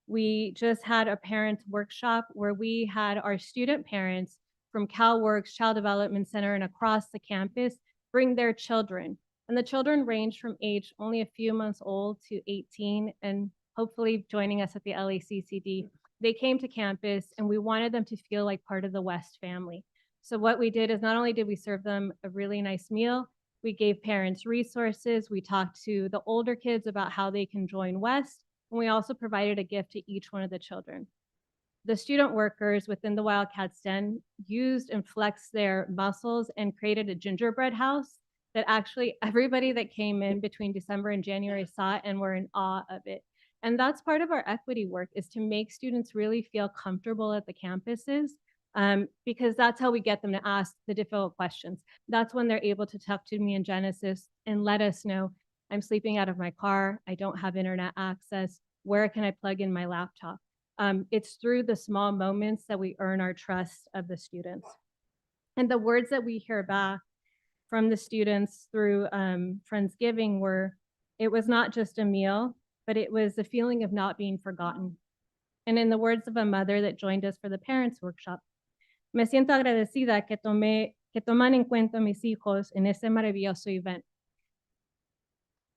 We just had a parents workshop where we had our student parents from CalWorks, Child Development Center, and across the campus bring their children And the children ranged from age only a few months old to 18 and hopefully joining us at the LACCD. They came to campus and we wanted them to feel like part of the West family. So what we did is not only did we serve them a really nice meal, we gave parents resources, we talked to the older kids about how they can join West, and we also provided a gift to each one of the children. The student workers within the Wildcats Den used and flexed their muscles and created a gingerbread house that actually everybody that came in between December and January saw it and were in awe of it. And that's part of our equity work, is to make students really feel comfortable at the campuses, because that's how we get them to ask the difficult questions. That's when they're able to talk to me in Genesis and let us know, I'm sleeping out of my car, I don't have internet access, where can I plug in my laptop? It's through the small moments that we earn our trust of the students. And the words that we hear back from the students through Friendsgiving were, it was not just a meal, but it was a feeling of not being forgotten. And in the words of a mother that joined us for the parents workshop, me siento agradecida que toman en cuenta mis hijos en ese maravilloso event.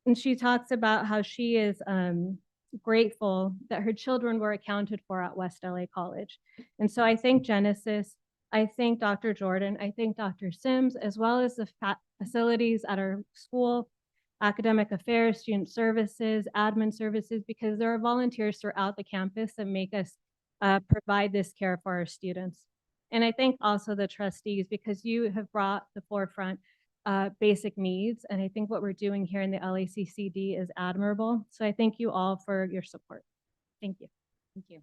And she talks about how she is grateful that her children were accounted for at West LA College. And so I thank Genesis, I thank Dr. Jordan, I thank Dr. Sims, as well as the facilities at our school, academic affairs, student services, admin services, because there are volunteers throughout the campus that make us provide this care for our students. And I thank also the trustees, because you have brought the forefront basic needs. And I think what we're doing here in the LACCD is admirable. So I thank you all for your support. Thank you. Thank you.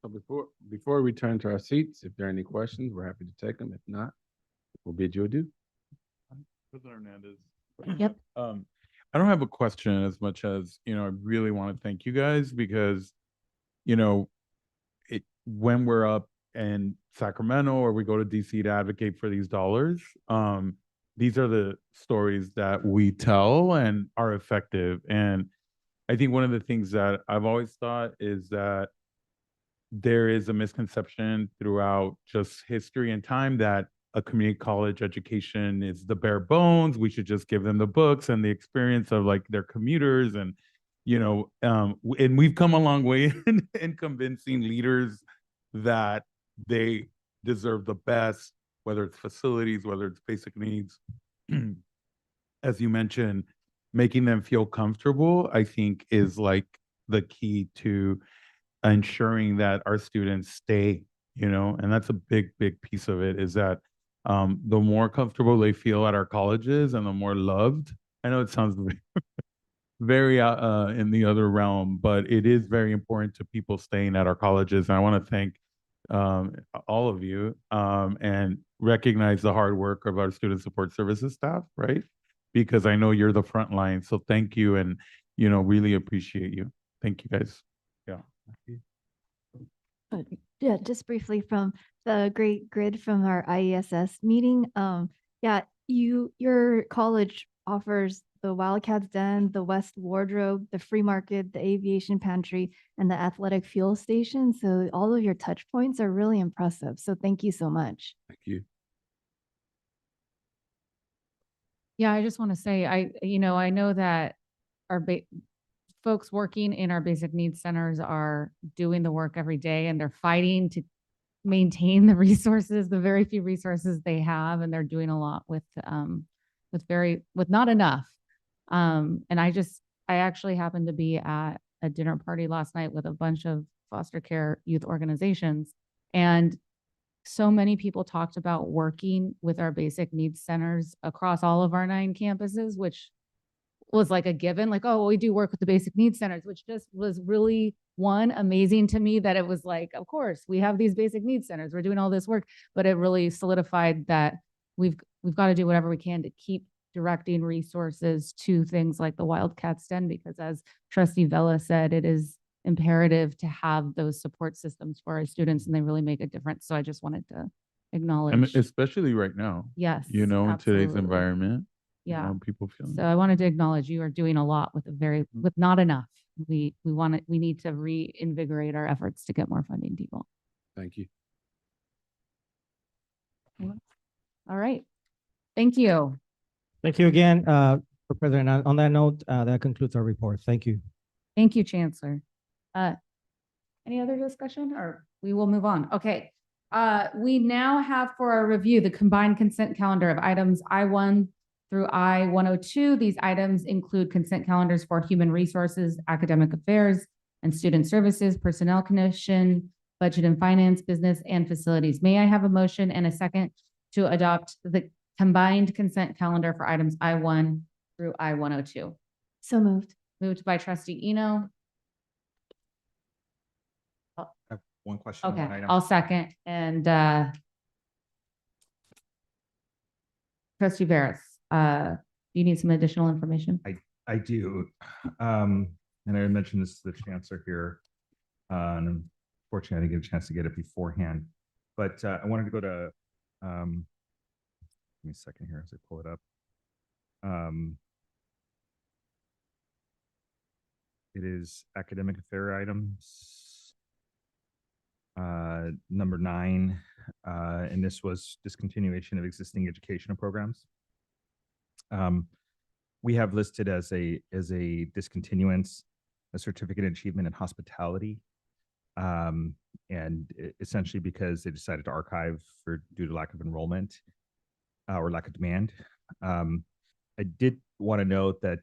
So before we turn to our seats, if there are any questions, we're happy to take them. If not, we'll bid you adieu. President Hernandez. Yep. I don't have a question as much as, I really want to thank you guys because, when we're up in Sacramento or we go to DC to advocate for these dollars, these are the stories that we tell and are effective. And I think one of the things that I've always thought is that there is a misconception throughout just history and time that a community college education is the bare bones. We should just give them the books and the experience of like their commuters and, and we've come a long way in convincing leaders that they deserve the best, whether it's facilities, whether it's basic needs. As you mentioned, making them feel comfortable, I think, is like the key to ensuring that our students stay, and that's a big, big piece of it, is that the more comfortable they feel at our colleges and the more loved. I know it sounds very in the other realm, but it is very important to people staying at our colleges. And I want to thank all of you and recognize the hard work of our student support services staff, right? Because I know you're the front line. So thank you, and really appreciate you. Thank you guys. Yeah. Yeah, just briefly from the great grid from our IESS meeting. Your college offers the Wildcats Den, the West Wardrobe, the Free Market, the Aviation Pantry, and the Athletic Fuel Station. So all of your touch points are really impressive. So thank you so much. Thank you. Yeah, I just want to say, I know that our folks working in our basic needs centers are doing the work every day, and they're fighting to maintain the resources, the very few resources they have, and they're doing a lot with not enough. And I actually happened to be at a dinner party last night with a bunch of foster care youth organizations, and so many people talked about working with our basic needs centers across all of our 9 campuses, which was like a given, like, oh, well, we do work with the basic needs centers, which just was really amazing to me, that it was like, of course, we have these basic needs centers, we're doing all this work, but it really solidified that we've got to do whatever we can to keep directing resources to things like the Wildcats Den, because as Trustee Vela said, it is imperative to have those support systems for our students, and they really make a difference. So I just wanted to acknowledge. And especially right now. Yes. In today's absolutely. environment. Yeah. People feel. So I wanted to acknowledge you are doing a lot with not enough. We need to reinvigorate our efforts to get more funding, people. Thank you. All right. Thank you. Thank you again, for President. On that note, that concludes our report. Thank you. Thank you, Chancellor. Any other discussion or we will move on? Okay. We now have for our review the combined consent calendar of items I-1 through I-102. These items include consent calendars for Human Resources, Academic Affairs, and Student Services, Personnel Commission, Budget and Finance, Business, and Facilities. May I have a motion and a second to adopt the combined consent calendar for items I-1 through I-102? So moved. Moved by Trustee Eno. I have one question. on Okay, that item. I'll second. And Trustee Veras, you need some additional information? I do. And I mentioned this to the Chancellor here. And unfortunately, I didn't get a chance to get it beforehand. But I wanted to go to, give me a second here as I pull it up. It is academic affair items. Number 9, and this was discontinuation of existing educational programs. We have listed as a discontinuance a certificate of achievement in hospitality, and essentially because they decided to archive due to lack of enrollment or lack of demand. I did want to note that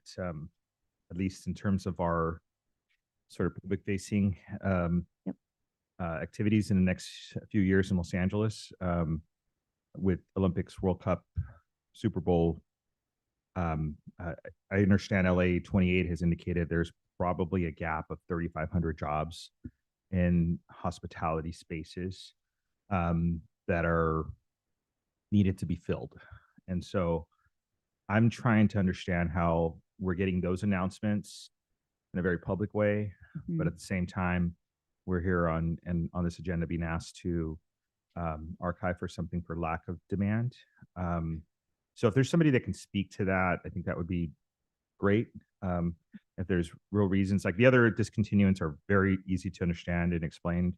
at least in terms of our sort of public-facing activities in the next few years in Los Angeles, with Olympics, World Cup, Super Bowl. I understand LA 28 has indicated there's probably a gap of 3,500 jobs in hospitality spaces that are needed to be filled. And so I'm trying to understand how we're getting those announcements in a very public way, but at the same time, we're here on this agenda being asked to archive for something for lack of demand. So if there's somebody that can speak to that, I think that would be great. If there's real reasons, like the other discontinuance are very easy to understand and explained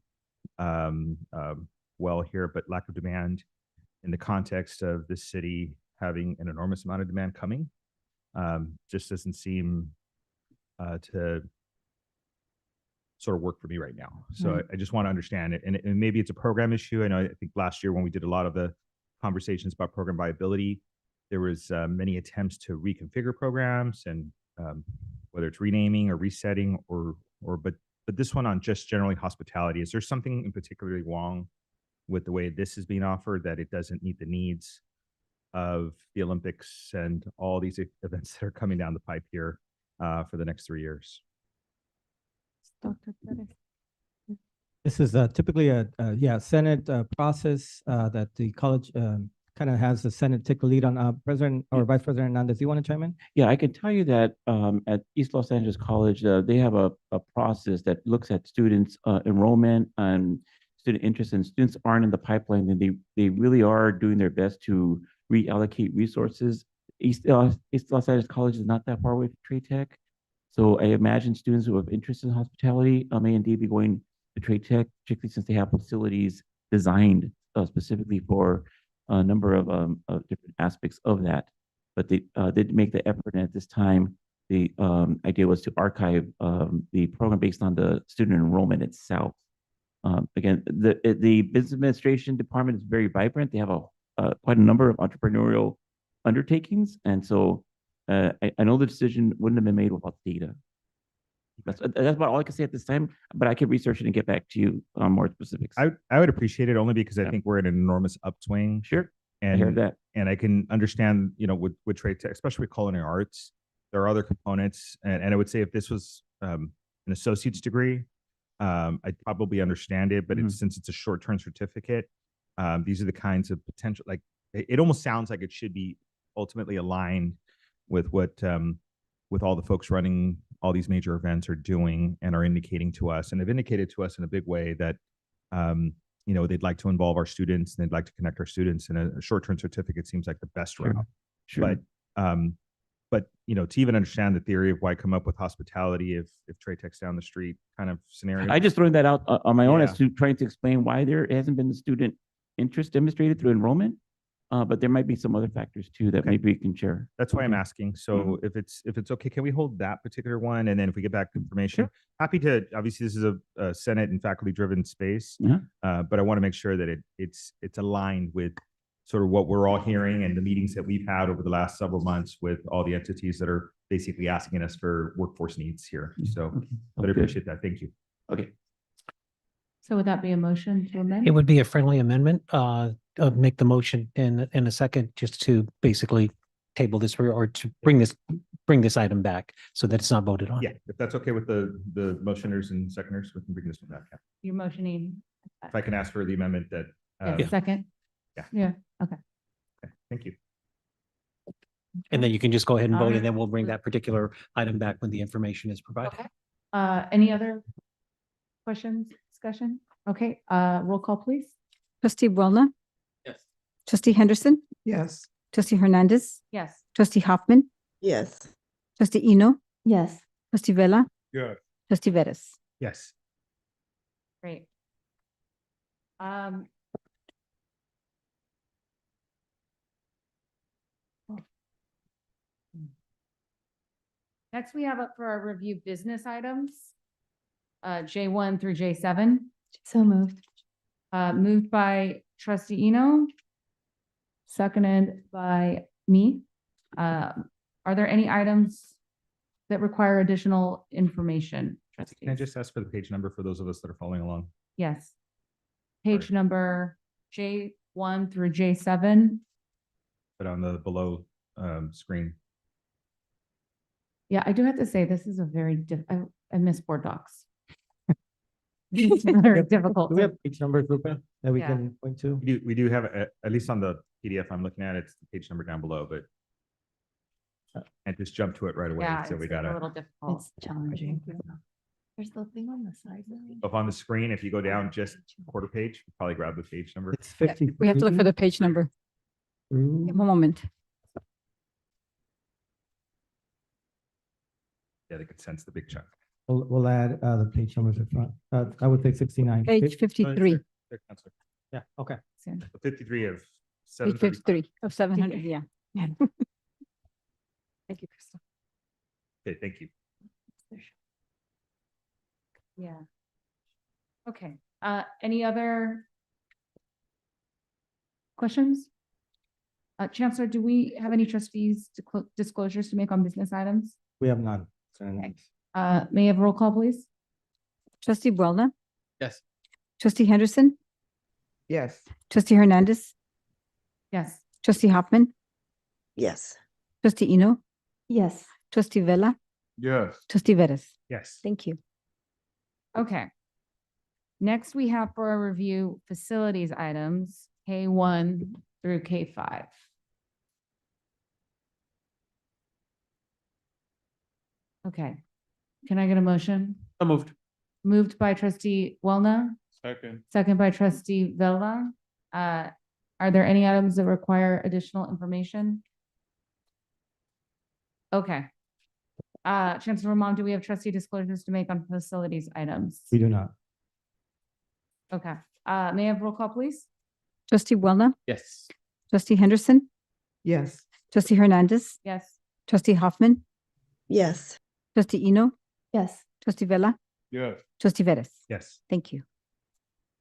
well here, but lack of demand in the context of this city having an enormous amount of demand coming just doesn't seem to sort of work for me right now. So I just want to understand it. And maybe it's a program issue. I think last year when we did a lot of the conversations about program viability, there was many attempts to reconfigure programs and whether it's renaming or resetting but this one on just generally hospitality, is there something in particularly wrong with the way this is being offered that it doesn't meet the needs of the Olympics and all these events that are coming down the pipe here for the next 3 years? Dr. Perez. This is typically a Senate process that the college kind of has the Senate take the lead on. President or Vice President Hernandez, do you want to chime in? Yeah, I can tell you that at East Los Angeles College, they have a process that looks at students' enrollment and student interest, and students aren't in the pipeline, and they really are doing their best to reallocate resources. East Los Angeles College is not that far away from Trade Tech. So I imagine students who have interest in hospitality may indeed be going to Trade Tech, particularly since they have facilities designed specifically for a number of different aspects of that. But they did make the effort, and at this time, the idea was to archive the program based on the student enrollment itself. Again, the business administration department is very vibrant. They have quite a number of entrepreneurial undertakings, and so I know the decision wouldn't have been made without data. That's about all I can say at this time, but I can research it and get back to you on more specifics. I would appreciate it only because I think we're in an enormous upswing. Sure. And I hear that. And I can understand, with trade tech, especially with culinary arts, there are other components. And I would say if this was an associate's degree, I'd probably understand it, but since it's a short-term certificate, these are the kinds of potential, like it almost sounds like it should be ultimately aligned with what with all the folks running all these major events are doing and are indicating to us, and have indicated to us in a big way that they'd like to involve our students and they'd like to connect our students, and a short-term certificate seems like the best route. Sure. But to even understand the theory of why come up with hospitality if Trade Tech's down the street kind of scenario. I just throwing that out on my own Yeah. as to trying to explain why there hasn't been the student interest demonstrated through enrollment. But there might be some other factors too that Okay. maybe we can share. That's why I'm Okay. asking. So if it's okay, can we hold that particular one? And then if we get back to information, happy to, obviously this is a Senate and faculty driven space. Yeah. But I want to make sure that it's aligned with sort of what we're all hearing and the meetings that we've had over the last several months with all the entities that are basically asking us for workforce needs here. So I would appreciate that. Thank you. Okay. So would that be a motion to amend? It would be a friendly amendment, make the motion in a second, just to basically table this or to bring this item back so that it's not voted on. Yeah, if that's okay with the motioners and seconders, we can bring this one back. Yeah. You're motioning. If I can ask for the amendment that. Yeah, second? Yeah. Yeah, okay. Okay, thank you. And then you can just go ahead and vote, Alright. and then we'll bring that particular item back when the information is provided. Okay. Any other questions, discussion? Okay, roll call, please. Trustee Boulna. Yes. Trustee Henderson. Yes. Trustee Hernandez. Yes. Trustee Hoffman. Yes. Trustee Eno. Yes. Trustee Vella. Yes. Trustee Vettis. Yes. Great. Next, we have up for our review business items, J1 through J7. So moved. Moved by trustee Eno, seconded by me. Are there any items that require additional information? Can I Trustees? just ask for the page number for those of us that are following along? Yes. Page number J1 through J7. But on the below screen. Yeah, I do have to say, this is a very I miss board docs. It's very difficult. Do we have page numbers, Luca, that we Yeah. can point to? We do have, at least on the PDF I'm looking at, it's the page number down below, but and just jump to it right away. Yeah, So we it's a gotta, little difficult. It's challenging. There's the thing on the side. up on the screen, if you go down just quarter page, probably grab the page number. It's 50. We have to look for the page number. One moment. Yeah, they could sense the big chunk. We'll add the page numbers in front. I would say 69. Page 53. There, Counselor. Yeah, okay. So 53 of Page 735. 53 of 700, yeah. Thank you, Crystal. Okay, thank you. Yeah. Okay, any other questions? Chancellor, do we have any trustees disclosures to make on business items? We have none. May I have roll call, please? Trustee Boulna. Yes. Trustee Henderson. Yes. Trustee Hernandez. Yes. Trustee Hoffman. Yes. Trustee Eno. Yes. Trustee Vella. Yes. Trustee Vettis. Yes. Thank you. Okay. Next, we have for a review facilities items, K1 through K5. Okay, can I get a motion? So moved. Moved by trustee Wellna, Second. second by trustee Vella. Are there any items that require additional information? Okay. Chancellor Ramon, do we have trustee disclosures to make on facilities items? We do not. Okay, may I have roll call, please? Trustee Boulna. Yes. Trustee Henderson. Yes. Trustee Hernandez. Yes. Trustee Hoffman. Yes. Trustee Eno. Yes. Trustee Vella. Yes. Trustee Vettis. Yes. Thank you.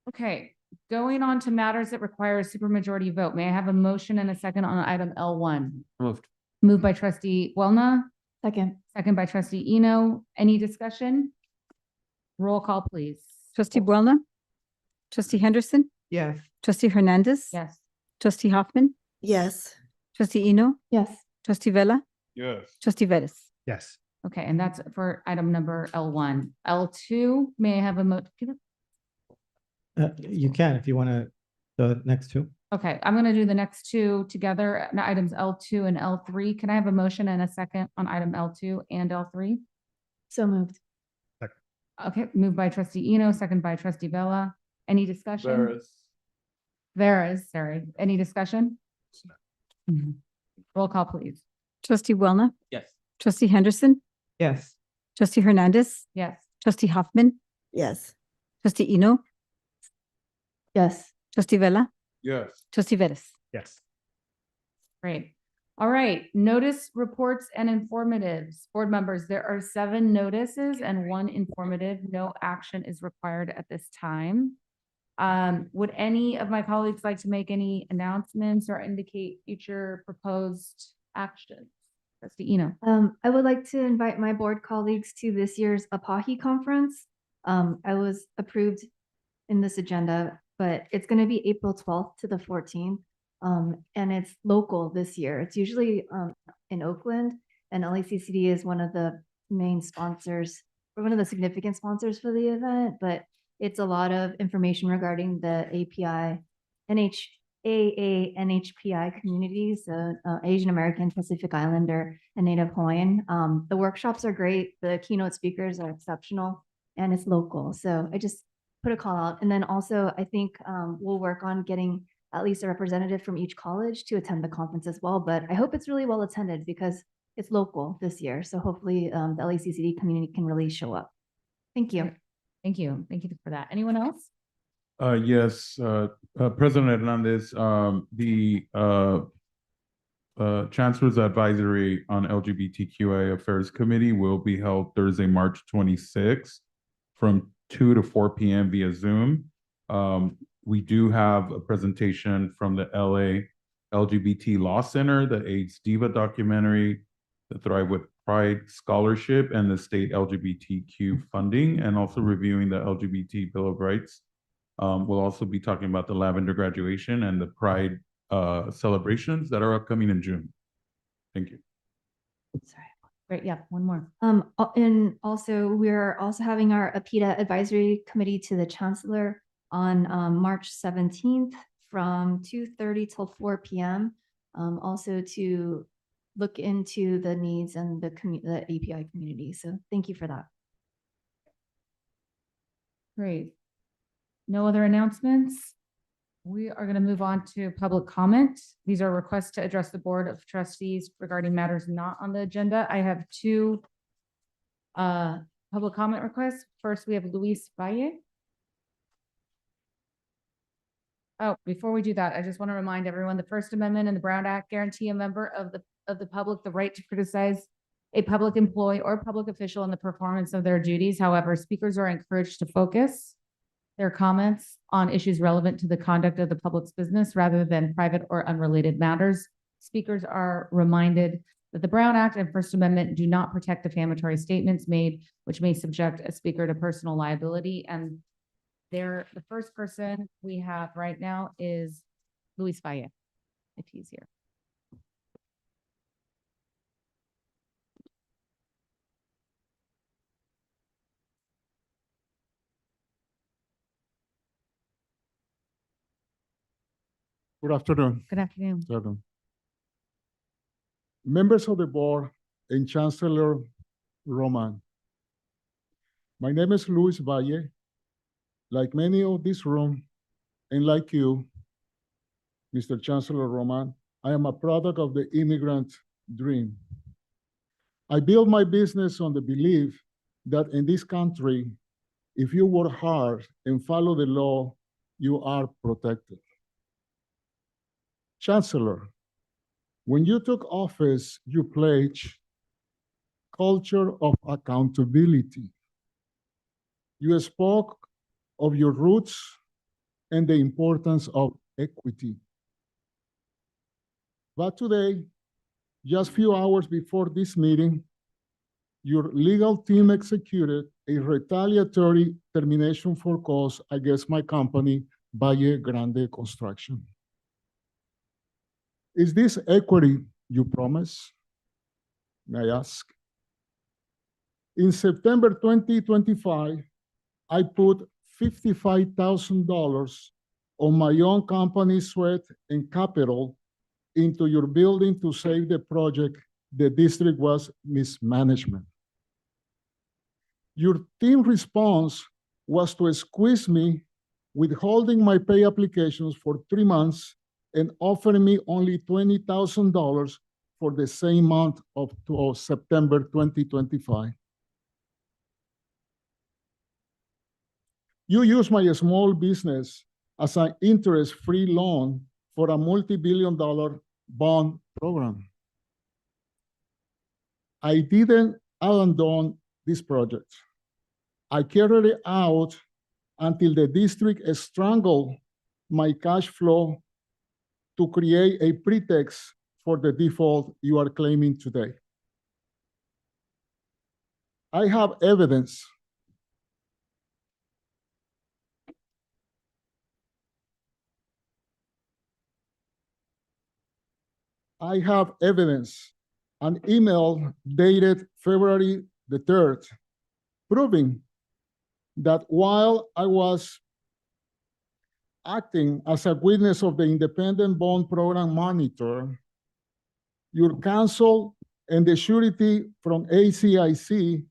Okay, going on to matters that require a supermajority vote. May I have a motion and a second on item L1? Moved. Moved by trustee Wellna, Second. second by trustee Eno. Any discussion? Roll call, please. Trustee Boulna. Trustee Henderson. Yes. Trustee Hernandez. Yes. Trustee Hoffman. Yes. Trustee Eno. Yes. Trustee Vella. Yes. Trustee Vettis. Yes. Okay, and that's for item number L1. L2, may I have a You can if you want to, the next two. Okay, I'm gonna do the next two together, items L2 and L3. Can I have a motion and a second on item L2 and L3? So moved. Okay, moved by trustee Eno, second by trustee Vella. Any discussion? Veras, sorry. Any discussion? Mhm. Roll call, please. Trustee Boulna. Yes. Trustee Henderson. Yes. Trustee Hernandez. Yes. Trustee Hoffman. Yes. Trustee Eno. Yes. Trustee Vella. Yes. Trustee Vettis. Yes. Great. All right, notice reports and informatives. Board members, there are 7 notices and 1 informative. No action is required at this time. Would any of my colleagues like to make any announcements or indicate future proposed actions? Trustee Eno. I would like to invite my board colleagues to this year's APAHI conference. I was approved in this agenda, but it's going to be April 12th to the 14th. And it's local this year. It's usually in Oakland, and LACCD is one of the main sponsors, or one of the significant sponsors for the event, but it's a lot of information regarding the API, NHPI communities, Asian American, Pacific Islander, and Native Hawaiian. The workshops are great. The keynote speakers are exceptional, and it's local. So I just put a call out. And then also, I think we'll work on getting at least a representative from each college to attend the conference as well. But I hope it's really well attended because it's local this year. So hopefully the LACCD community can really show up. Thank you. Thank you. Thank you for that. Anyone else? Yes, President Hernandez, the Chancellor's Advisory on LGBTQI Affairs Committee will be held Thursday, March 26th from 2 to 4 p.m. via Zoom. We do have a presentation from the LA LGBT Law Center, the AIDS Diva documentary, the Thrive with Pride Scholarship, and the state LGBTQ funding, and also reviewing the LGBT Bill of Rights. We'll also be talking about the Lavender graduation and the Pride celebrations that are upcoming in June. Thank you. Sorry. Great. Yeah, one more. And also, we're also having our APITA Advisory Committee to the Chancellor on March 17th from 2:30 till 4 p.m. Also to look into the needs and the API community. So thank you for that. Great. No other announcements? We are going to move on to public comment. These are requests to address the Board of Trustees regarding matters not on the agenda. I have 2 public comment requests. First, we have Luis Valle. Oh, before we do that, I just want to remind everyone, the First Amendment and the Brown Act guarantee a member of the public the right to criticize a public employee or public official in the performance of their duties. However, speakers are encouraged to focus their comments on issues relevant to the conduct of the public's business rather than private or unrelated matters. Speakers are reminded that the Brown Act and First Amendment do not protect defamatory statements made, which may subject a speaker to personal liability. And the first person we have right now is Luis Valle, if he's here. Good afternoon. Good afternoon. Good afternoon. Members of the board and Chancellor Roman. My name is Luis Valle. Like many of this room, and like you, Mr. Chancellor Roman, I am a product of the immigrant dream. I built my business on the belief that in this country, if you work hard and follow the law, you are protected. Chancellor, when you took office, you pledged culture of accountability. You spoke of your roots and the importance of equity. But today, just few hours before this meeting, your legal team executed a retaliatory termination for cause against my company, Valle Grande Construction. Is this equity you promise? May I ask? In September 2025, I put $55,000 on my own company sweat and capital into your building to save the project. The district was mismanagement. Your team response was to squeeze me, withholding my pay applications for 3 months and offering me only $20,000 for the same month of September 2025. You use my small business as an interest-free loan for a multi-billion-dollar bond program. I didn't abandon this project. I carried it out until the district strangled my cash flow to create a pretext for the default you are claiming today. I have evidence. I have evidence, an email dated February the 3rd, proving that while I was acting as a witness of the independent bond program monitor, your counsel and the surety from ACIC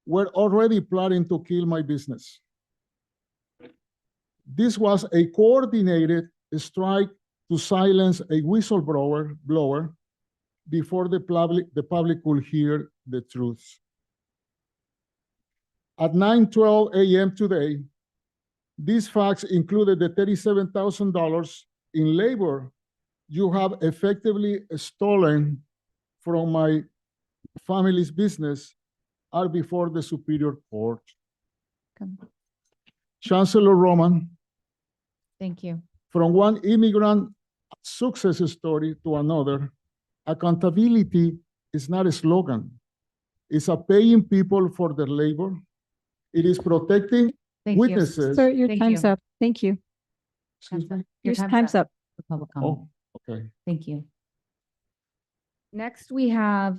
were already plotting to kill my business. This was a coordinated strike to silence a whistleblower before the public could hear the truth. At 9:12 a.m. today, these facts included the $37,000 in labor you have effectively stolen from my family's business are before the Superior Court. Chancellor Roman, Thank you. from one immigrant success story to another, accountability is not a slogan. It's a paying people for their labor. It is protecting Thank you. witnesses. Sir, your Thank time's you. up. Thank you. Chancellor, Your time's up. for public comment. Oh, okay. Thank you. Next, we have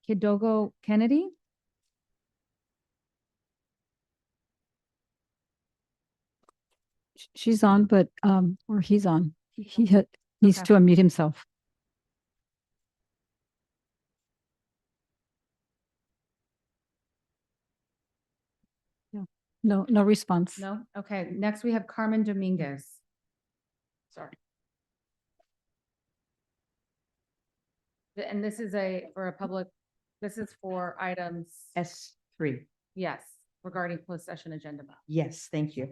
Kidogo Kennedy. She's on, but, or he's on. He needs Okay. to unmute himself. No response. No? Okay, next we have Carmen Dominguez. Sorry. And this is this is for items, S3. yes, regarding closed session agenda. Yes, thank you.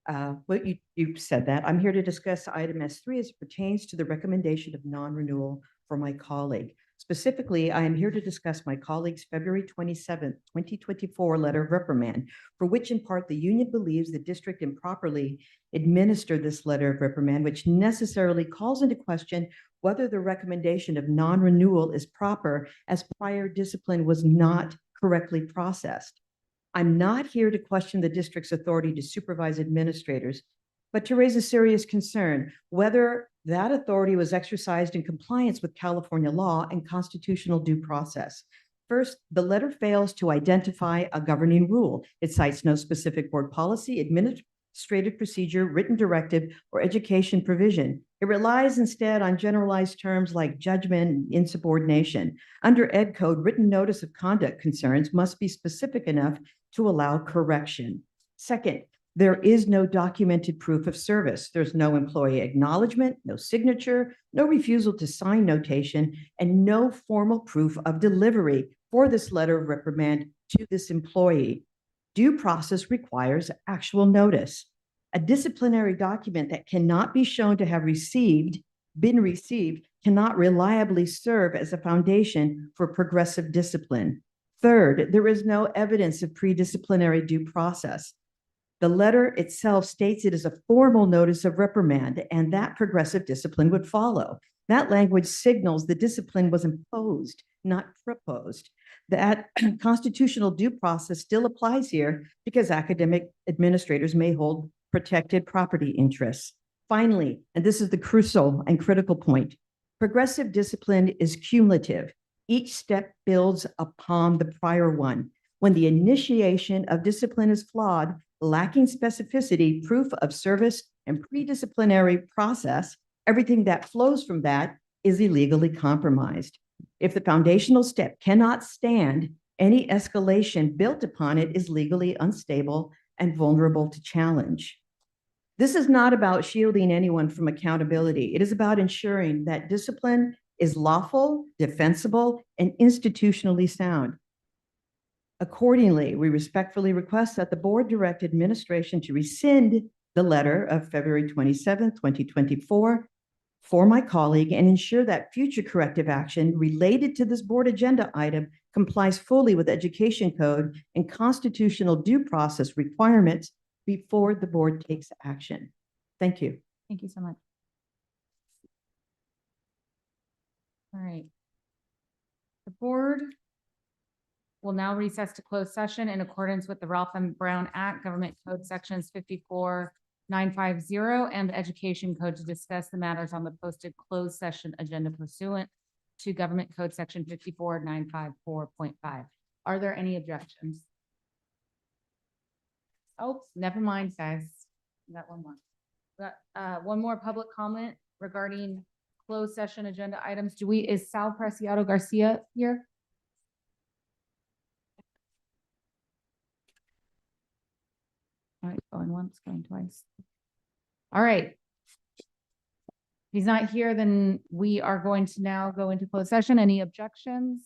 Well, you said that. I'm here to discuss item S3 as it pertains to the recommendation of non-renewal for my colleague. Specifically, I am here to discuss my colleague's February 27th, 2024 letter of reprimand, for which in part the union believes the district improperly administered this letter of reprimand, which necessarily calls into question whether the recommendation of non-renewal is proper, as prior discipline was not correctly processed. I'm not here to question the district's authority to supervise administrators, but to raise a serious concern whether that authority was exercised in compliance with California law and constitutional due process. First, the letter fails to identify a governing rule. It cites no specific board policy, administrative procedure, written directive, or education provision. It relies instead on generalized terms like judgment and insubordination. Under Ed Code, written notice of conduct concerns must be specific enough to allow correction. Second, there is no documented proof of service. There's no employee acknowledgement, no signature, no refusal to sign notation, and no formal proof of delivery for this letter of reprimand to this employee. Due process requires actual notice. A disciplinary document that cannot be shown to have been received, cannot reliably serve as a foundation for progressive discipline. Third, there is no evidence of pre-disciplinary due process. The letter itself states it is a formal notice of reprimand and that progressive discipline would follow. That language signals the discipline was imposed, not proposed. That constitutional due process still applies here because academic administrators may hold protected property interests. Finally, and this is the crucial and critical point, progressive discipline is cumulative. Each step builds upon the prior one. When the initiation of discipline is flawed, lacking specificity, proof of service, and pre-disciplinary process, everything that flows from that is illegally compromised. If the foundational step cannot stand, any escalation built upon it is legally unstable and vulnerable to challenge. This is not about shielding anyone from accountability. It is about ensuring that discipline is lawful, defensible, and institutionally sound. Accordingly, we respectfully request that the board direct administration to rescind the letter of February 27, 2024, for my colleague and ensure that future corrective action related to this board agenda item complies fully with education code and constitutional due process requirements before the board takes action. Thank you. Thank you so much. All right. The board will now recess to closed session in accordance with the Ralph M. Brown Act, Government Code Sections 54950 and the Education Code to discuss the matters on the posted closed session agenda pursuant to Government Code Section 54954.5. Are there any objections? Oh, never mind, guys. We got one more. One more public comment regarding closed session agenda items. Is Sal Preciado Garcia here? All right, going once, going twice. All right. If he's not here, then we are going to now go into closed session. Any objections?